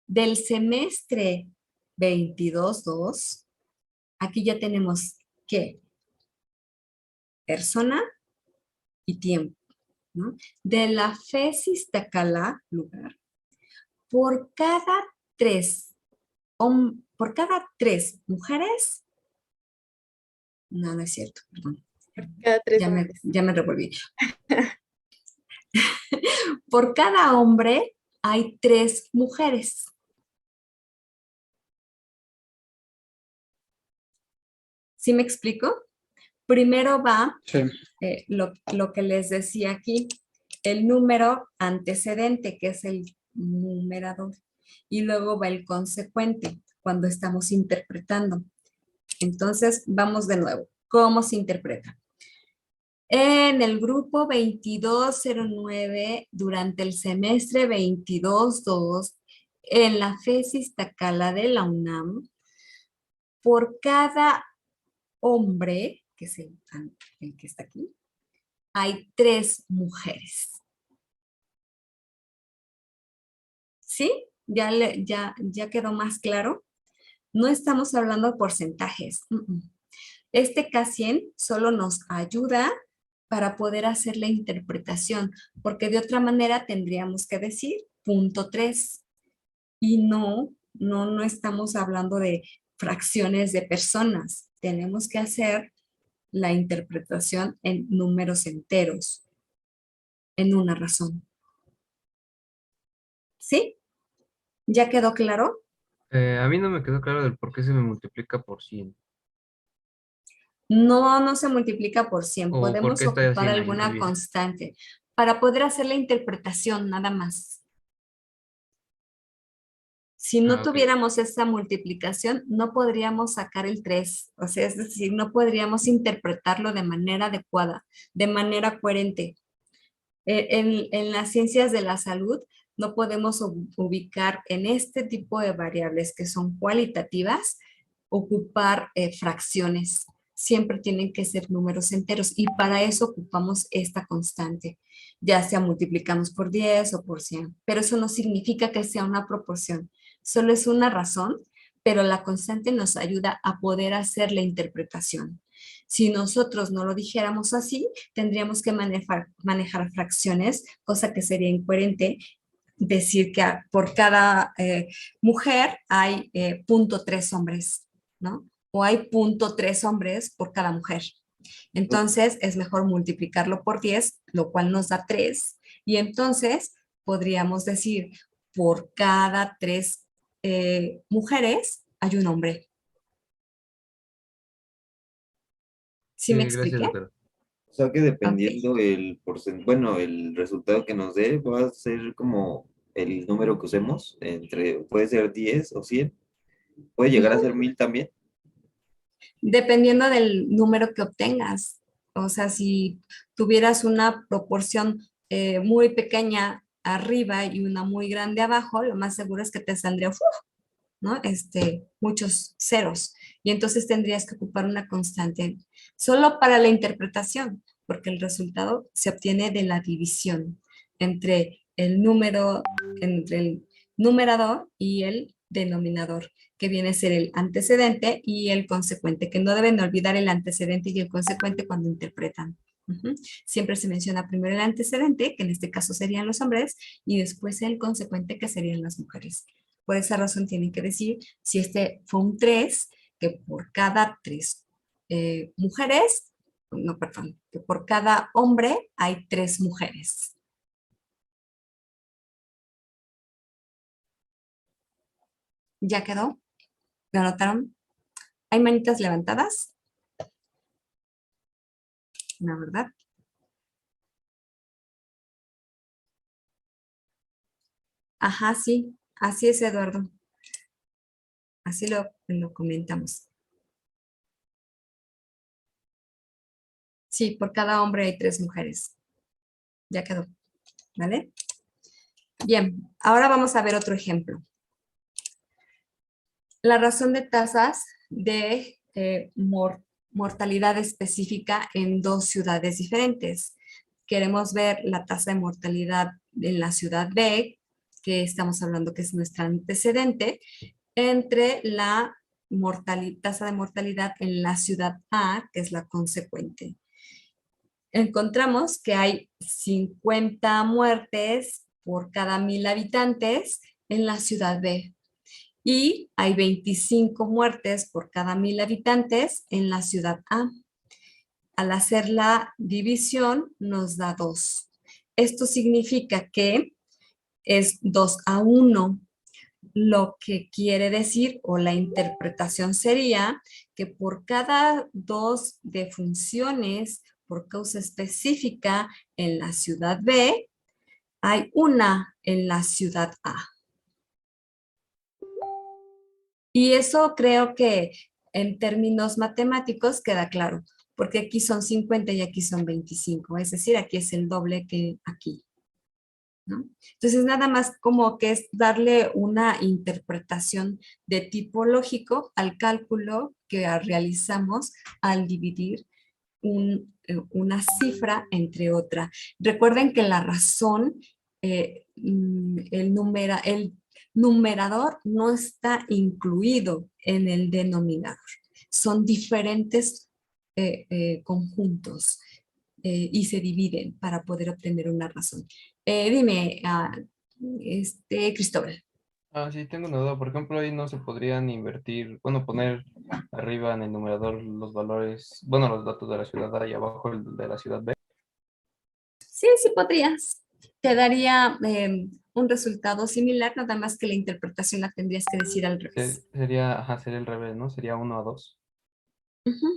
A: del semestre 22.2, aquí ya tenemos que persona y tiempo, ¿no? De la fesis tacala, lugar, por cada por cada 3 mujeres, no es cierto, perdón.
C: Cada 3
A: hombres. Ya me revolví. Por cada hombre hay 3 mujeres. ¿Sí me explico? Primero va lo que les decía aquí, el número antecedente, que es el numerador, y luego va el consecuente, cuando estamos interpretando. Entonces, vamos de nuevo. ¿Cómo se interpreta? En el grupo 2209, durante el semestre 22-2, en la FESIS Tacala de la UNAM, por cada hombre, que es el que está aquí, hay 3 mujeres. ¿Sí? ¿Ya quedó más claro? No estamos hablando de porcentajes. Este K100 solo nos ayuda para poder hacer la interpretación, porque de otra manera tendríamos que decir .3. Y no estamos hablando de fracciones de personas. Tenemos que hacer la interpretación en números enteros, en una razón. ¿Sí? ¿Ya quedó claro?
M: A mí no me quedó claro del por qué se me multiplica por 100.
A: No se multiplica por 100.
M: ¿O por
A: Podemos
M: qué está así
A: ocupar
M: en la
A: alguna
M: lluvia?
A: constante para poder hacer la interpretación nada más. Si no
M: Ok.
A: tuviéramos esa multiplicación, no podríamos sacar el 3. O sea, es decir, no podríamos interpretarlo de manera adecuada, de manera coherente. En las ciencias de la salud no podemos ubicar en este tipo de variables que son cualitativas, ocupar fracciones. Siempre tienen que ser números enteros y para eso ocupamos esta constante. Ya sea multiplicamos por 10 o por 100, pero eso no significa que sea una proporción. Solo es una razón, pero la constante nos ayuda a poder hacer la interpretación. Si nosotros no lo dijéramos así, tendríamos que manejar fracciones, cosa que sería incoherente decir que por cada mujer hay .3 hombres, ¿no? O hay .3 hombres por cada mujer. Entonces, es mejor multiplicarlo por 10, lo cual nos da 3. Y entonces, podríamos decir, por cada 3 mujeres hay un hombre. ¿Sí me
M: gracias,
A: expliqué?
M: doctora.
B: O sea que dependiendo el porcentaje, bueno, el resultado que nos dé, va a ser como el número que usemos, puede ser 10 o 100, puede llegar a ser 1000 también.
A: Dependiendo del número que obtengas. O sea, si tuvieras una proporción muy pequeña arriba y una muy grande abajo, lo más seguro es que te saldría, ¿no? Muchos ceros. Y entonces tendrías que ocupar una constante solo para la interpretación, porque el resultado se obtiene de la división entre el numerador y el denominador, que viene a ser el antecedente y el consecuente, que no deben olvidar el antecedente y el consecuente cuando interpretan. Siempre se menciona primero el antecedente, que en este caso serían los hombres, y después el consecuente, que serían las mujeres. Por esa razón tienen que decir, si este fue un 3, que por cada 3 mujeres, no, perdón, que por cada hombre hay 3 mujeres. ¿Ya quedó? ¿Lo anotaron? ¿Hay manitas levantadas? No, ¿verdad? Ajá, sí. Así es, Eduardo. Así lo comentamos. Sí, por cada hombre hay 3 mujeres. Ya quedó. ¿Vale? Bien, ahora vamos a ver otro ejemplo. La razón de tasas de mortalidad específica en 2 ciudades diferentes. Queremos ver la tasa de mortalidad en la ciudad B, que estamos hablando que es nuestra antecedente, entre la tasa de mortalidad en la ciudad A, que es la consecuente. encontramos que hay 50 muertes por cada 1000 habitantes en la ciudad B. Y hay 25 muertes por cada 1000 habitantes en la ciudad A. Al hacer la división nos da 2. Esto significa que es 2-1, lo que quiere decir, o la interpretación sería, que por cada 2 defunciones por causa específica en la ciudad B, hay una en la ciudad A. Y eso creo que en términos matemáticos queda claro, porque aquí son 50 y aquí son 25, es decir, aquí es el doble que aquí, ¿no? Entonces, nada más como que es darle una interpretación de tipo lógico al cálculo que realizamos al dividir una cifra entre otra. Recuerden que la razón, el numerador no está incluido en el denominador. Son diferentes conjuntos y se dividen para poder obtener una razón. Dime, Cristóbal.
M: Sí, tengo una duda. Por ejemplo, ahí no se podrían invertir, bueno, poner arriba en el numerador los valores, bueno, los datos de la ciudad A y abajo el de la ciudad B.
A: Sí, sí podrías. Te daría un resultado similar, nada más que la interpretación la tendrías que decir al revés.
M: Sería el revés, ¿no? Sería 1-2.
A: Ujú.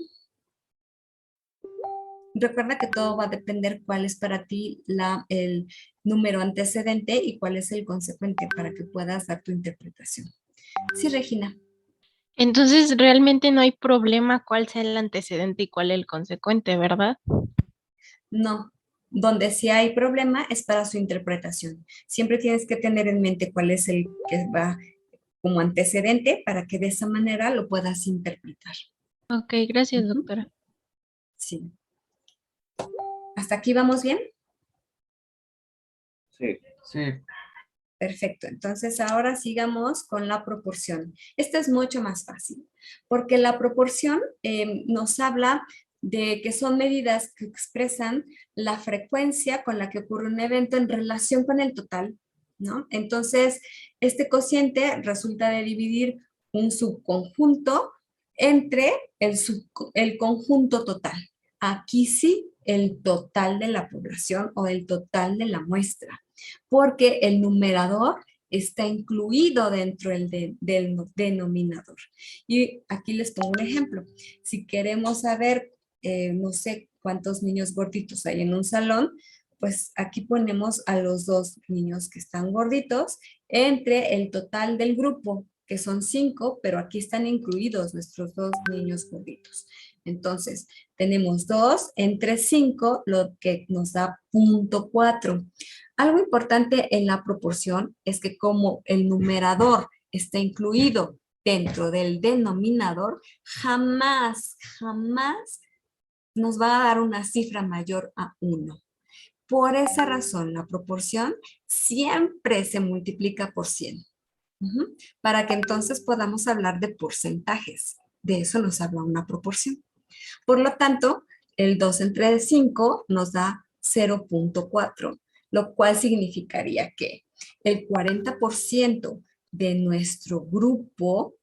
A: Recuerda que todo va a depender cuál es para ti el número antecedente y cuál es el consecuente para que puedas dar tu interpretación. Sí, Regina.
I: Entonces, realmente no hay problema cuál sea el antecedente y cuál el consecuente, ¿verdad?
A: No. Donde sí hay problema es para su interpretación. Siempre tienes que tener en mente cuál es el que va como antecedente para que de esa manera lo puedas interpretar.
I: Ok, gracias, doctora.
A: Sí. ¿Hasta aquí vamos bien?
B: Sí.
M: Sí.
A: Perfecto. Entonces ahora sigamos con la proporción. Esta es mucho más fácil porque la proporción nos habla de que son medidas que expresan la frecuencia con la que ocurre un evento en relación con el total, ¿no? Entonces, este cociente resulta de dividir un subconjunto entre el conjunto total. Aquí sí, el total de la población o el total de la muestra, porque el numerador está incluido dentro del denominador. Y aquí les pongo un ejemplo. Si queremos saber, no sé cuántos niños gorditos hay en un salón, pues aquí ponemos a los 2 niños que están gorditos entre el total del grupo, que son 5, pero aquí están incluidos nuestros 2 niños gorditos. Entonces, tenemos 2 entre 5, lo que nos da 0.4. Algo importante en la proporción es que como el numerador está incluido dentro del denominador, jamás nos va a dar una cifra mayor a 1. Por esa razón, la proporción siempre se multiplica por 100. Para que entonces podamos hablar de porcentajes. De eso nos habla una proporción. Por lo tanto, el 2 entre 5 nos da 0.4, lo cual significaría que el 40% de nuestro grupo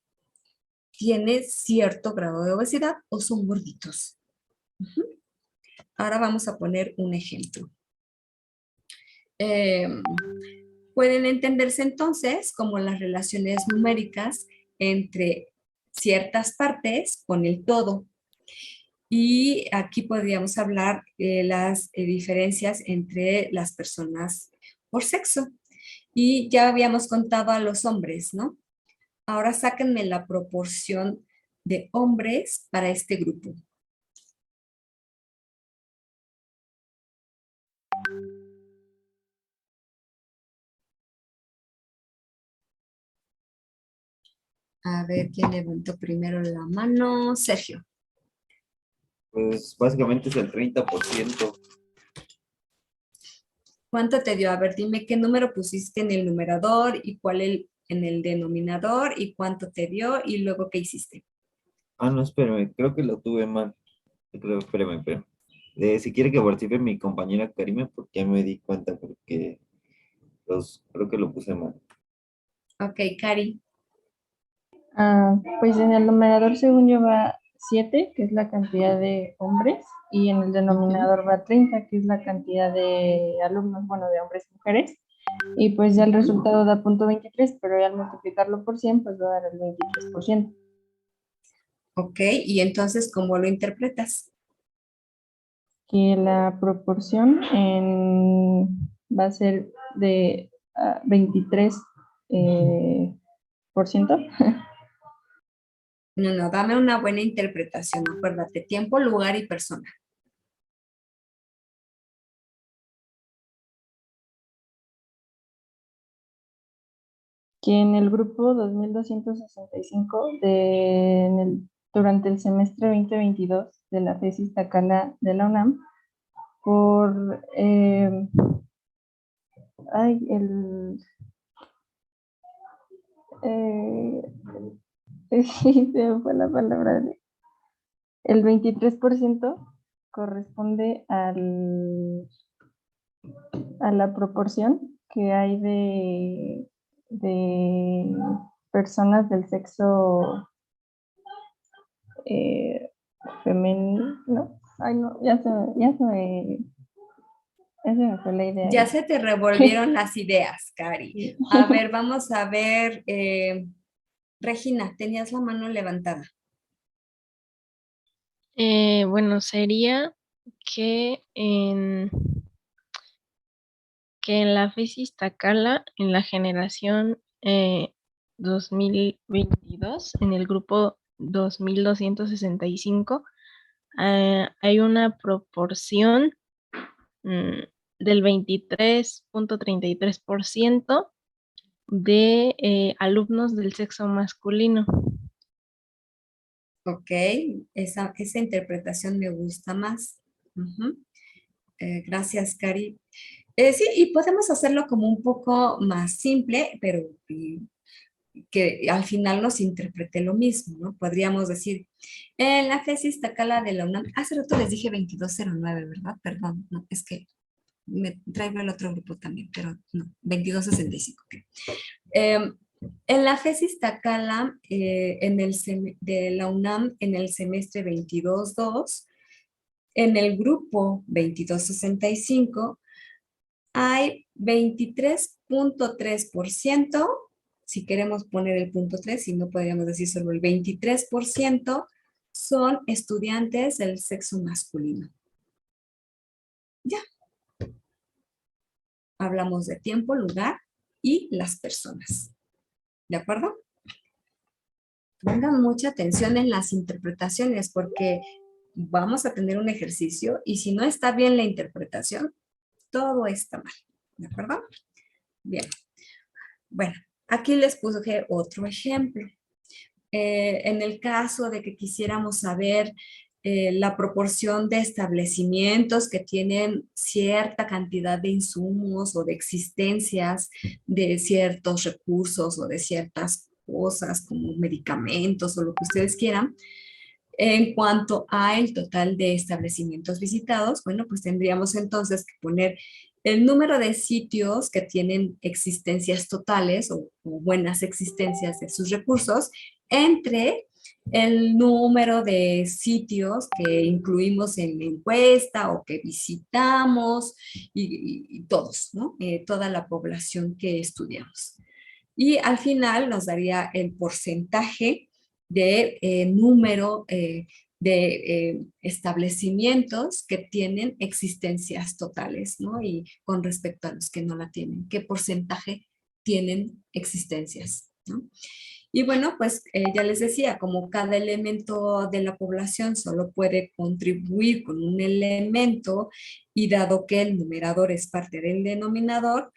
A: tiene cierto grado de obesidad o son gorditos. Ahora vamos a poner un ejemplo. Pueden entenderse entonces como las relaciones numéricas entre ciertas partes con el todo. Y aquí podríamos hablar de las diferencias entre las personas por sexo. Y ya habíamos contado a los hombres, ¿no? Ahora sáquenme la proporción de hombres para este grupo. A ver, ¿quién levantó primero la mano? Sergio.
B: Pues básicamente es el 30%.
A: ¿Cuánto te dio? A ver, dime qué número pusiste en el numerador y cuál en el denominador y cuánto te dio y luego qué hiciste.
B: No, espérame, creo que lo tuve mal. Espérame. Si quiere que participe mi compañera Karime, porque ya me di cuenta, porque creo que lo puse mal.
A: Ok, Cari.
N: Pues en el numerador según yo va 7, que es la cantidad de hombres, y en el denominador va 30, que es la cantidad de alumnos, bueno, de hombres y mujeres, y pues ya el resultado da .23, pero ya al multiplicarlo por 100, pues va a dar el 23%.
A: Ok, y entonces, ¿cómo lo interpretas?
N: Que la proporción va a ser de 23%. ¿Por ciento?
A: No, dame una buena interpretación, acuérdate, tiempo, lugar y persona.
N: Que en el grupo 2265 durante el semestre 2022 de la FES Iztacala de la UNAM, por se me fue la palabra. El 23% corresponde a la proporción que hay de personas del sexo femenino. Ay, no, ya se me fue la idea.
A: Ya se te revolvieron las ideas, Cari. A ver, vamos a ver. Regina, tenías la mano levantada.
I: Bueno, sería que la FES Iztacala, en la generación 2022, en el grupo 2265, hay una proporción del 23.33% de alumnos del sexo masculino.
A: Ok, esa interpretación me gusta más. Gracias, Cari. Sí, y podemos hacerlo como un poco más simple, pero que al final nos interprete lo mismo, ¿no? Podríamos decir, en la FES Iztacala de la UNAM, hace rato les dije 2209, ¿verdad? Perdón, no, es que me traigo el otro grupo también, pero no, 2265. Okay. En la FES Iztacala de la UNAM en el semestre 22-2, en el grupo 2265 hay 23.3%, si queremos poner el punto 3, si no podríamos decir solo el 23% son estudiantes del sexo masculino. Ya. Hablamos de tiempo, lugar y las personas. ¿De acuerdo? Pongan mucha atención en las interpretaciones porque vamos a tener un ejercicio y si no está bien la interpretación, todo está mal. ¿De acuerdo? Bien. Bueno, aquí les puse otro ejemplo. En el caso de que quisiéramos saber la proporción de establecimientos que tienen cierta cantidad de insumos o de existencias de ciertos recursos o de ciertas cosas como medicamentos o lo que ustedes quieran, en cuanto al total de establecimientos visitados, bueno, pues tendríamos entonces que poner el número de sitios que tienen existencias totales o buenas existencias de sus recursos entre el número de sitios que incluimos en la encuesta o que visitamos y todos, ¿no? Toda la población que estudiamos. Y al final nos daría el porcentaje de número de establecimientos que tienen existencias totales, ¿no? Y con respecto a los que no la tienen, ¿qué porcentaje tienen existencias, ¿no? Y bueno, pues ya les decía, como cada elemento de la población solo puede contribuir con un elemento y dado que el numerador es parte del denominador,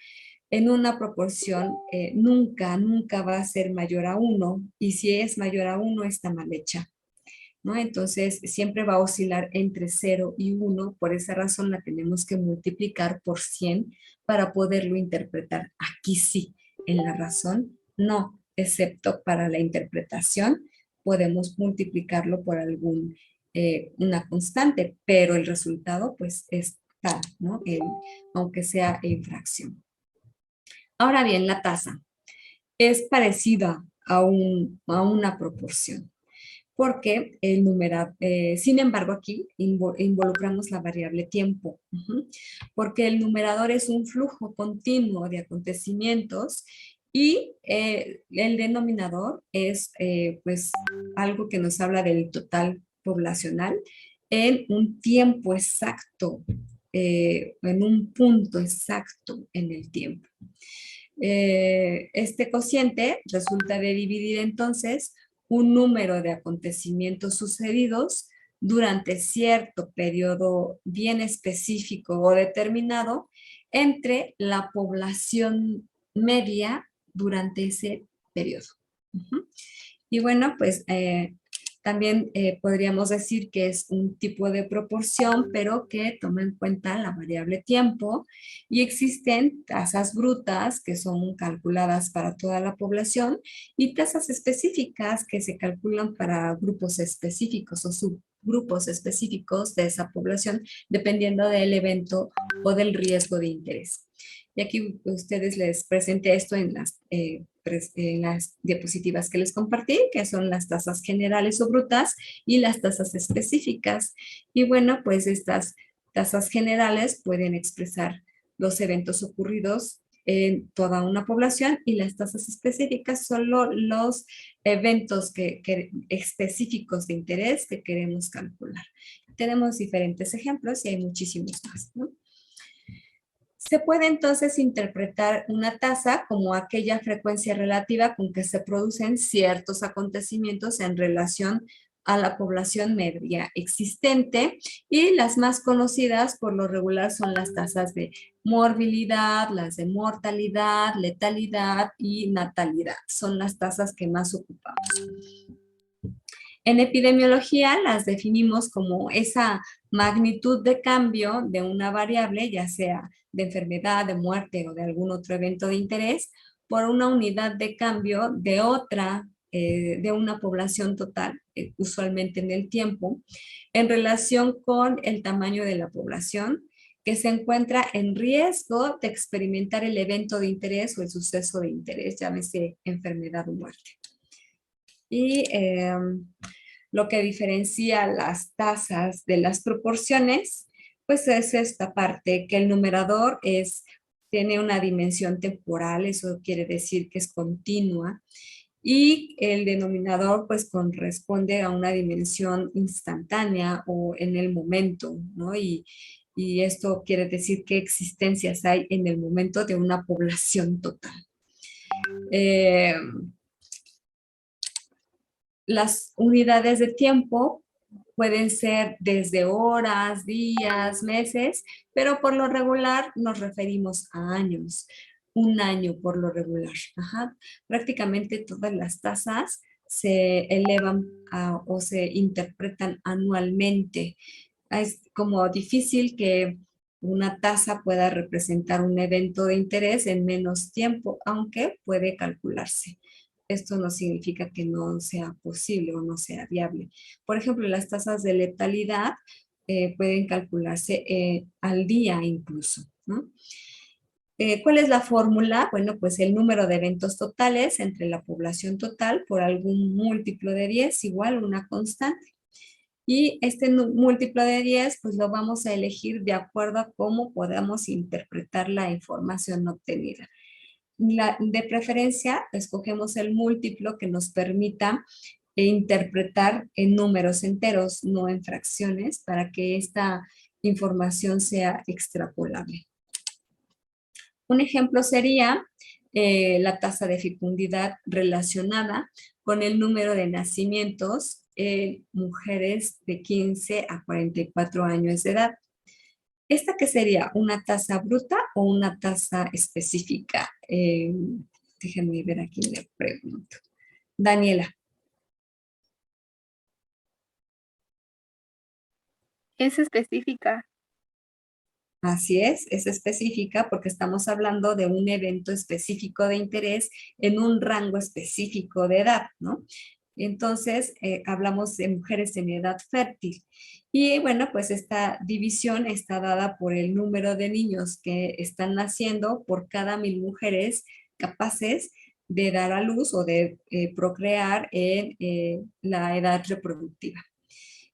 A: en una proporción nunca va a ser mayor a 1 y si es mayor a 1 está mal hecha, ¿no? Entonces siempre va a oscilar entre 0 y 1, por esa razón la tenemos que multiplicar por 100 para poderlo interpretar. Aquí sí, en la razón no, excepto para la interpretación podemos multiplicarlo por algún una constante, pero el resultado pues es tal, ¿no? Aunque sea en fracción. Ahora bien, la tasa es parecida a una proporción, porque el numerador, sin embargo, aquí involucramos la variable tiempo, porque el numerador es un flujo continuo de acontecimientos y el denominador es pues algo que nos habla del total poblacional en un tiempo exacto, en un punto exacto en el tiempo. Este cociente resulta de dividir entonces un número de acontecimientos sucedidos durante cierto periodo bien específico o determinado entre la población media durante ese periodo. Y bueno, pues también podríamos decir que es un tipo de proporción, pero que toma en cuenta la variable tiempo, y existen tasas brutas que son calculadas para toda la población y tasas específicas que se calculan para grupos específicos o subgrupos específicos de esa población, dependiendo del evento o del riesgo de interés. Y aquí ustedes les presenté esto en las diapositivas que les compartí, que son las tasas generales o brutas y las tasas específicas. Y bueno, pues estas tasas generales pueden expresar los eventos ocurridos en toda una población, y las tasas específicas son los eventos específicos de interés que queremos calcular. Tenemos diferentes ejemplos y hay muchísimos más, ¿no? Se puede entonces interpretar una tasa como aquella frecuencia relativa con que se producen ciertos acontecimientos en relación a la población media existente, y las más conocidas por lo regular son las tasas de morbilidad, las de mortalidad, letalidad y natalidad. Son las tasas que más ocupamos. En epidemiología las definimos como esa magnitud de cambio de una variable, ya sea de enfermedad, de muerte o de algún otro evento de interés, por una unidad de cambio de otra, de una población total, usualmente en el tiempo, en relación con el tamaño de la población que se encuentra en riesgo de experimentar el evento de interés o el suceso de interés, llámese enfermedad o muerte. Y lo que diferencia las tasas de las proporciones, pues es esta parte, que el numerador tiene una dimensión temporal, eso quiere decir que es continua, y el denominador pues corresponde a una dimensión instantánea o en el momento, ¿no? Y esto quiere decir qué existencias hay en el momento de una población total. Las unidades de tiempo pueden ser desde horas, días, meses, pero por lo regular nos referimos a años. Un año por lo regular. Prácticamente todas las tasas se elevan o se interpretan anualmente. Es como difícil que una tasa pueda representar un evento de interés en menos tiempo, aunque puede calcularse. Esto no significa que no sea posible o no sea viable. Por ejemplo, las tasas de letalidad pueden calcularse al día incluso, ¿no? ¿Cuál es la fórmula? Bueno, pues el número de eventos totales entre la población total por algún múltiplo de 10 igual una constante. Y este múltiplo de 10, pues lo vamos a elegir de acuerdo a cómo podamos interpretar la información obtenida. De preferencia, escogemos el múltiplo que nos permita interpretar en números enteros, no en fracciones, para que esta información sea extrapolable. Un ejemplo sería la tasa de fecundidad relacionada con el número de nacimientos en mujeres de 15 a 44 años de edad. ¿Esta qué sería? ¿Una tasa bruta o una tasa específica? Déjenme ver aquí, le pregunto. Daniela.
C: Es específica.
A: Así es específica porque estamos hablando de un evento específico de interés en un rango específico de edad, ¿no? Entonces, hablamos de mujeres en edad fértil. Y bueno, pues esta división está dada por el número de niños que están naciendo por cada 1000 mujeres capaces de dar a luz o de procrear en la edad reproductiva.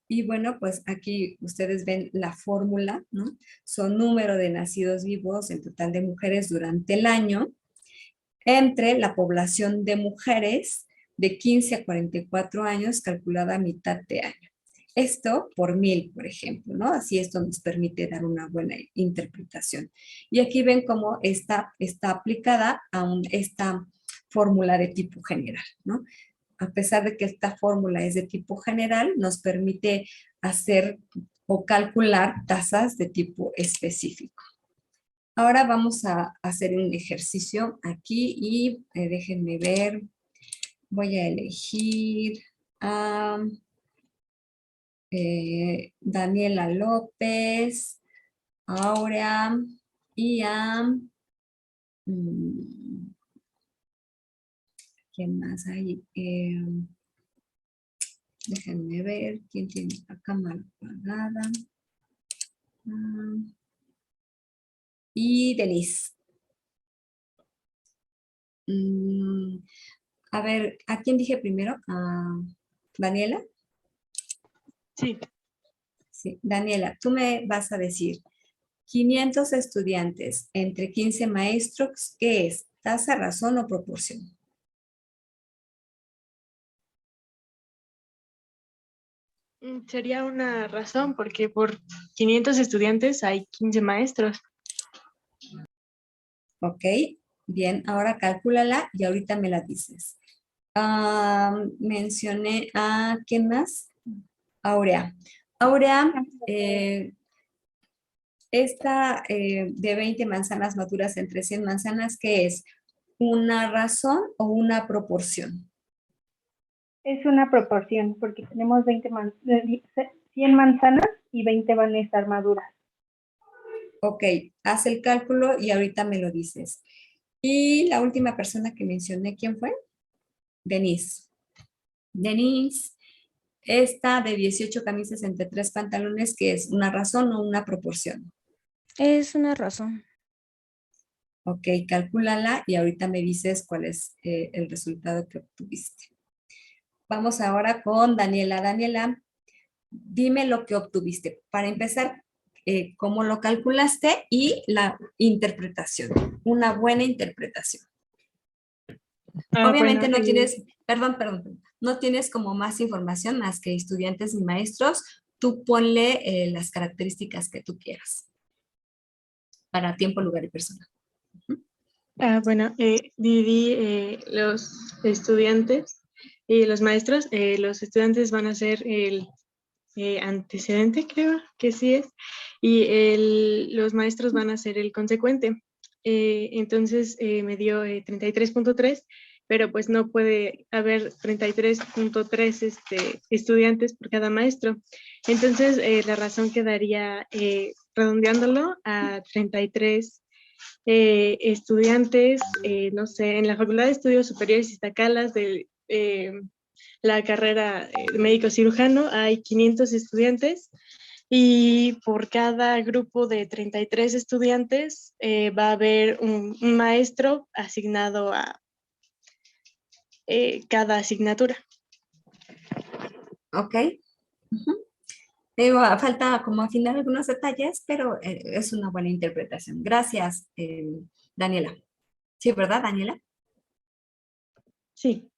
A: Y bueno, pues aquí ustedes ven la fórmula, ¿no? Son número de nacidos vivos en total de mujeres durante el año entre la población de mujeres de 15 a 44 años calculada a mitad de año. Esto por 1000, por ejemplo, ¿no? Así esto nos permite dar una buena interpretación. Y aquí ven cómo está aplicada a esta fórmula de tipo general, ¿no? A pesar de que esta fórmula es de tipo general, nos permite hacer o calcular tasas de tipo específico. Ahora vamos a hacer un ejercicio aquí y déjenme ver. Voy a elegir a Daniela López, Aurea y a... ¿quién más hay? Déjenme ver quién tiene la cámara apagada. Y Denise. A ver, ¿a quién dije primero? ¿A Daniela?
F: Sí.
A: Sí, Daniela, tú me vas a decir 500 estudiantes entre 15 maestros, ¿qué es? ¿Tasa, razón o proporción?
F: Sería una razón porque por 500 estudiantes hay 15 maestros.
A: Ok, bien, ahora calcúlala y ahorita me la dices. Mencioné a, ¿quién más? Aurea. Aurea, esta de 20 manzanas maduras entre 100 manzanas, ¿qué es? ¿Una razón o una proporción?
O: Es una proporción, porque tenemos 100 manzanas y 20 van a estar maduras.
A: Ok, haz el cálculo y ahorita me lo dices. Y la última persona que mencioné, ¿quién fue? Denise. Denise, esta de 18 camisas entre 3 pantalones, ¿qué es? ¿Una razón o una proporción?
P: Es una razón.
A: Ok, calcúlala y ahorita me dices cuál es el resultado que obtuviste. Vamos ahora con Daniela. Daniela, dime lo que obtuviste. Para empezar, cómo lo calculaste y la interpretación. Una buena interpretación. Obviamente
F: Bueno,
A: no tienes, perdón, no tienes como más información más que estudiantes y maestros. Tú ponle las características que tú quieras para tiempo, lugar y persona.
F: Bueno, dividí los estudiantes y los maestros. Los estudiantes van a ser el antecedente, creo que sí es, y los maestros van a ser el consecuente. Entonces me dio 33.3, pero pues no puede haber 33.3 estudiantes por cada maestro. Entonces la razón quedaría redondeándolo a 33 estudiantes, no sé, en la Facultad de Estudios Superiores Iztacalas de la carrera de médico cirujano hay 500 estudiantes y por cada grupo de 33 estudiantes va a haber un maestro asignado a cada asignatura.
A: Ok. Digo, falta como afinar algunos detalles, pero es una buena interpretación. Gracias, Daniela. Sí, ¿verdad, Daniela?
F: Sí.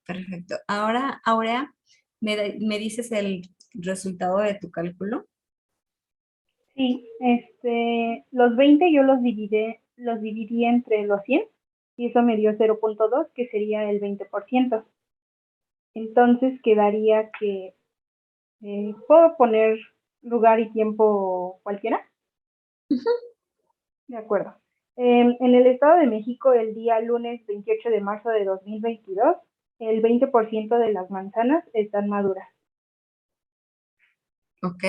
A: Perfecto. Ahora, Aurea, ¿me dices el resultado de tu cálculo?
O: Sí, los 20 yo los dividí entre los 100 y eso me dio 0.2, que sería el 20%. Entonces quedaría que, ¿puedo poner lugar y tiempo cualquiera? De acuerdo. En el Estado de México, el día lunes 28 de marzo de 2022, el 20% de las manzanas están maduras.
A: Ok.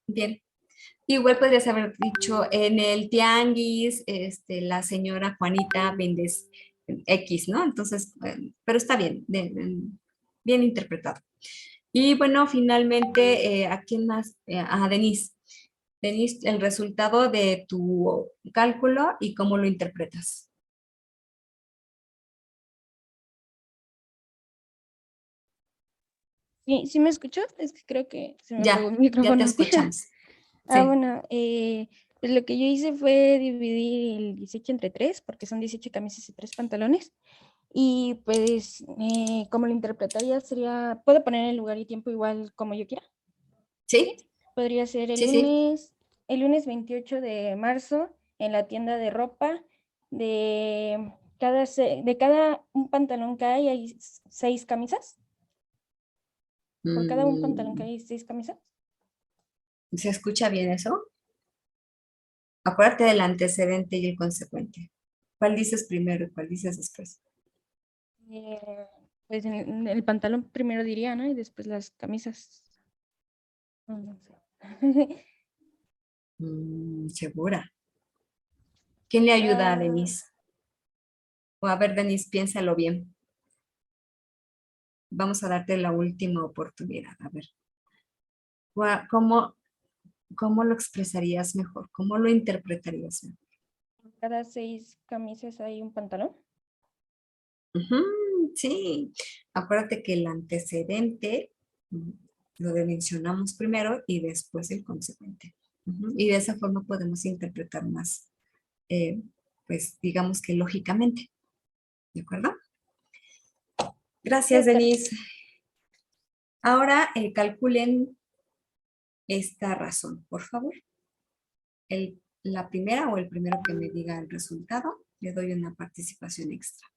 A: Bien. Igual podrías haber dicho, en el tianguis, la señora Juanita vende X, ¿no? Entonces, pero está bien, bien interpretado. Y bueno, finalmente, ¿a quién más? A Denise. Denise, el resultado de tu cálculo y cómo lo interpretas.
P: Sí, ¿sí me escuchó? Es que creo que se me apagó
A: Ya,
P: el
A: ya te
P: micrófono.
A: escuchamos.
P: Ah,
A: Sí.
P: bueno, pues lo que yo hice fue dividir el 18 entre 3, porque son 18 camisas y 3 pantalones. Y pues, como lo interpretaría sería, ¿puedo poner el lugar y tiempo igual como yo quiera?
A: Sí.
P: Podría ser
A: Sí.
P: el lunes 28 de marzo en la tienda de ropa. De cada un pantalón que hay 6 camisas. Por cada un pantalón que hay 6 camisas.
A: ¿Se escucha bien eso? Acuérdate del antecedente y el consecuente. ¿Cuál dices primero y cuál dices después?
P: Pues en el pantalón primero diría, ¿no? Y después las camisas. No sé.
A: ¿Segura? ¿Quién le ayuda a
P: Ah,
A: Denise? O a ver, Denise, piénsalo bien. Vamos a darte la última oportunidad. A ver, ¿cómo, cómo lo expresarías mejor? ¿Cómo lo interpretarías mejor?
P: cada 6 camisas hay un pantalón.
A: Sí, acuérdate que el antecedente lo mencionamos primero y después el consecuente. Y de esa forma podemos interpretar más, pues digamos que lógicamente. ¿De acuerdo? Gracias, Denise. Ahora calculen esta razón, por favor. La primera o el primero que me diga el resultado, le doy una participación extra.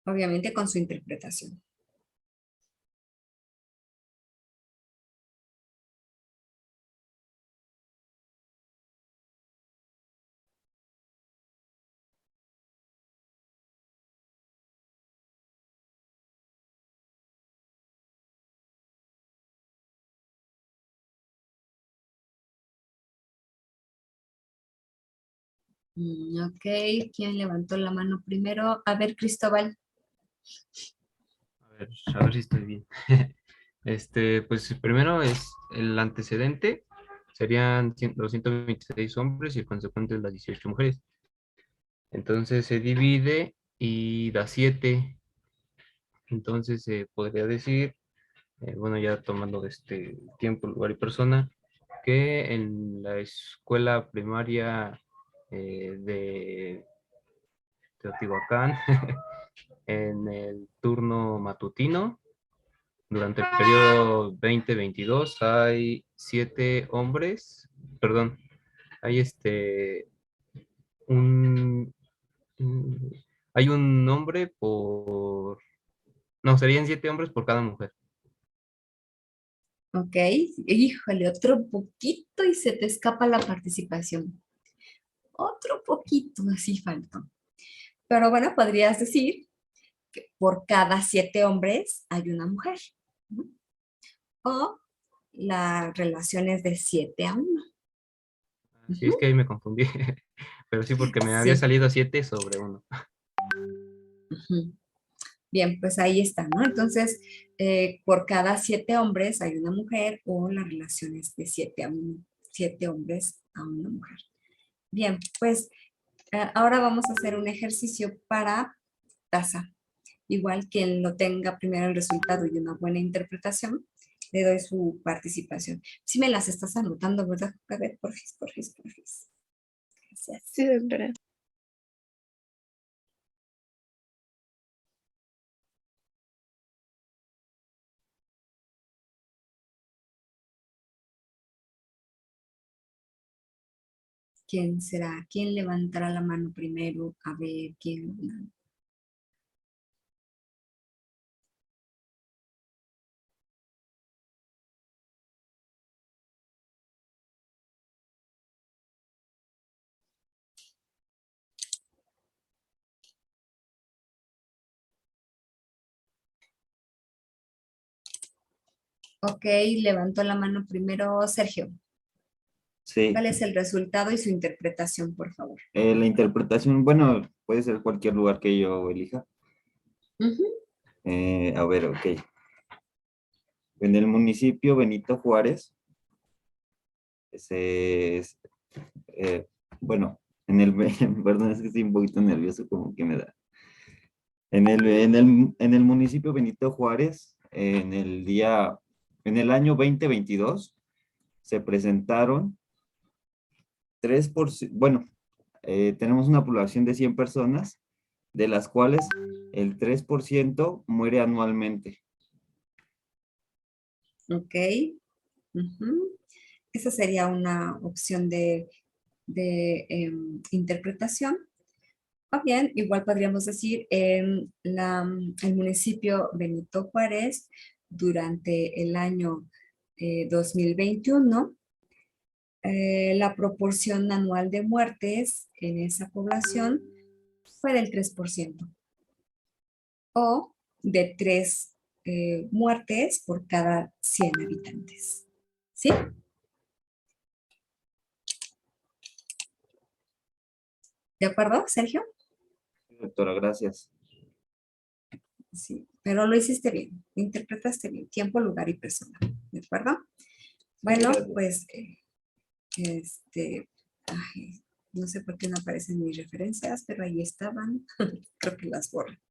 A: Obviamente con su interpretación. Ok, ¿quién levantó la mano primero? A ver, Cristóbal.
M: A ver si estoy bien. Pues primero es el antecedente, serían los 126 hombres y el consecuente las 18 mujeres. Entonces se divide y da 7. Entonces se podría decir, bueno, ya tomando este tiempo, lugar y persona, que en la escuela primaria de Teotihuacán, en el turno matutino, durante el periodo 2022 hay 7 hombres, perdón, hay un, un- hay un hombre no, serían 7 hombres por cada mujer.
A: Ok, híjole, otro poquito y se te escapa la participación. Otro poquito, así faltó. Pero bueno, podrías decir que por cada 7 hombres hay una mujer. ¿No? O la relación es de 7-1.
M: Sí, es que ahí me confundí, pero sí porque me había
A: Sí.
M: salido 7 sobre 1.
A: Bien, pues ahí está, ¿no? Entonces, por cada 7 hombres hay una mujer o la relación es de 7-1, 7 hombres a una mujer. Bien, pues ahora vamos a hacer un ejercicio para taza. Igual quien lo tenga primero el resultado y una buena interpretación, le doy su participación. Si me las estás anotando, ¿verdad? A ver, porfis. Gracias.
J: Sí, doctora.
A: ¿Quién será? ¿Quién levantará la mano primero? A ver, ¿quién? Ok, levantó la mano primero Sergio.
B: Sí.
A: ¿Cuál es el resultado y su interpretación, por favor?
B: La interpretación, bueno, puede ser cualquier lugar que yo elija. A ver, ok. En el municipio Benito Juárez, bueno, perdón, es que estoy un poquito nervioso, como que me da. En el municipio Benito Juárez, en el año 2022, se presentaron 3%, bueno, tenemos una población de 100 personas, de las cuales el 3% muere anualmente.
A: Ok. Esa sería una opción de interpretación. O bien, igual podríamos decir, el municipio Benito Juárez, durante el año 2021, la proporción anual de muertes en esa población fue del 3%. O de 3 muertes por cada 100 habitantes. ¿Sí? ¿De acuerdo, Sergio?
B: Doctora, gracias.
A: Sí, pero lo hiciste bien, lo interpretaste bien, tiempo, lugar y persona, ¿de acuerdo? Bueno, pues, ay, no sé por qué no aparecen mis referencias, pero ahí estaban, creo que las borro.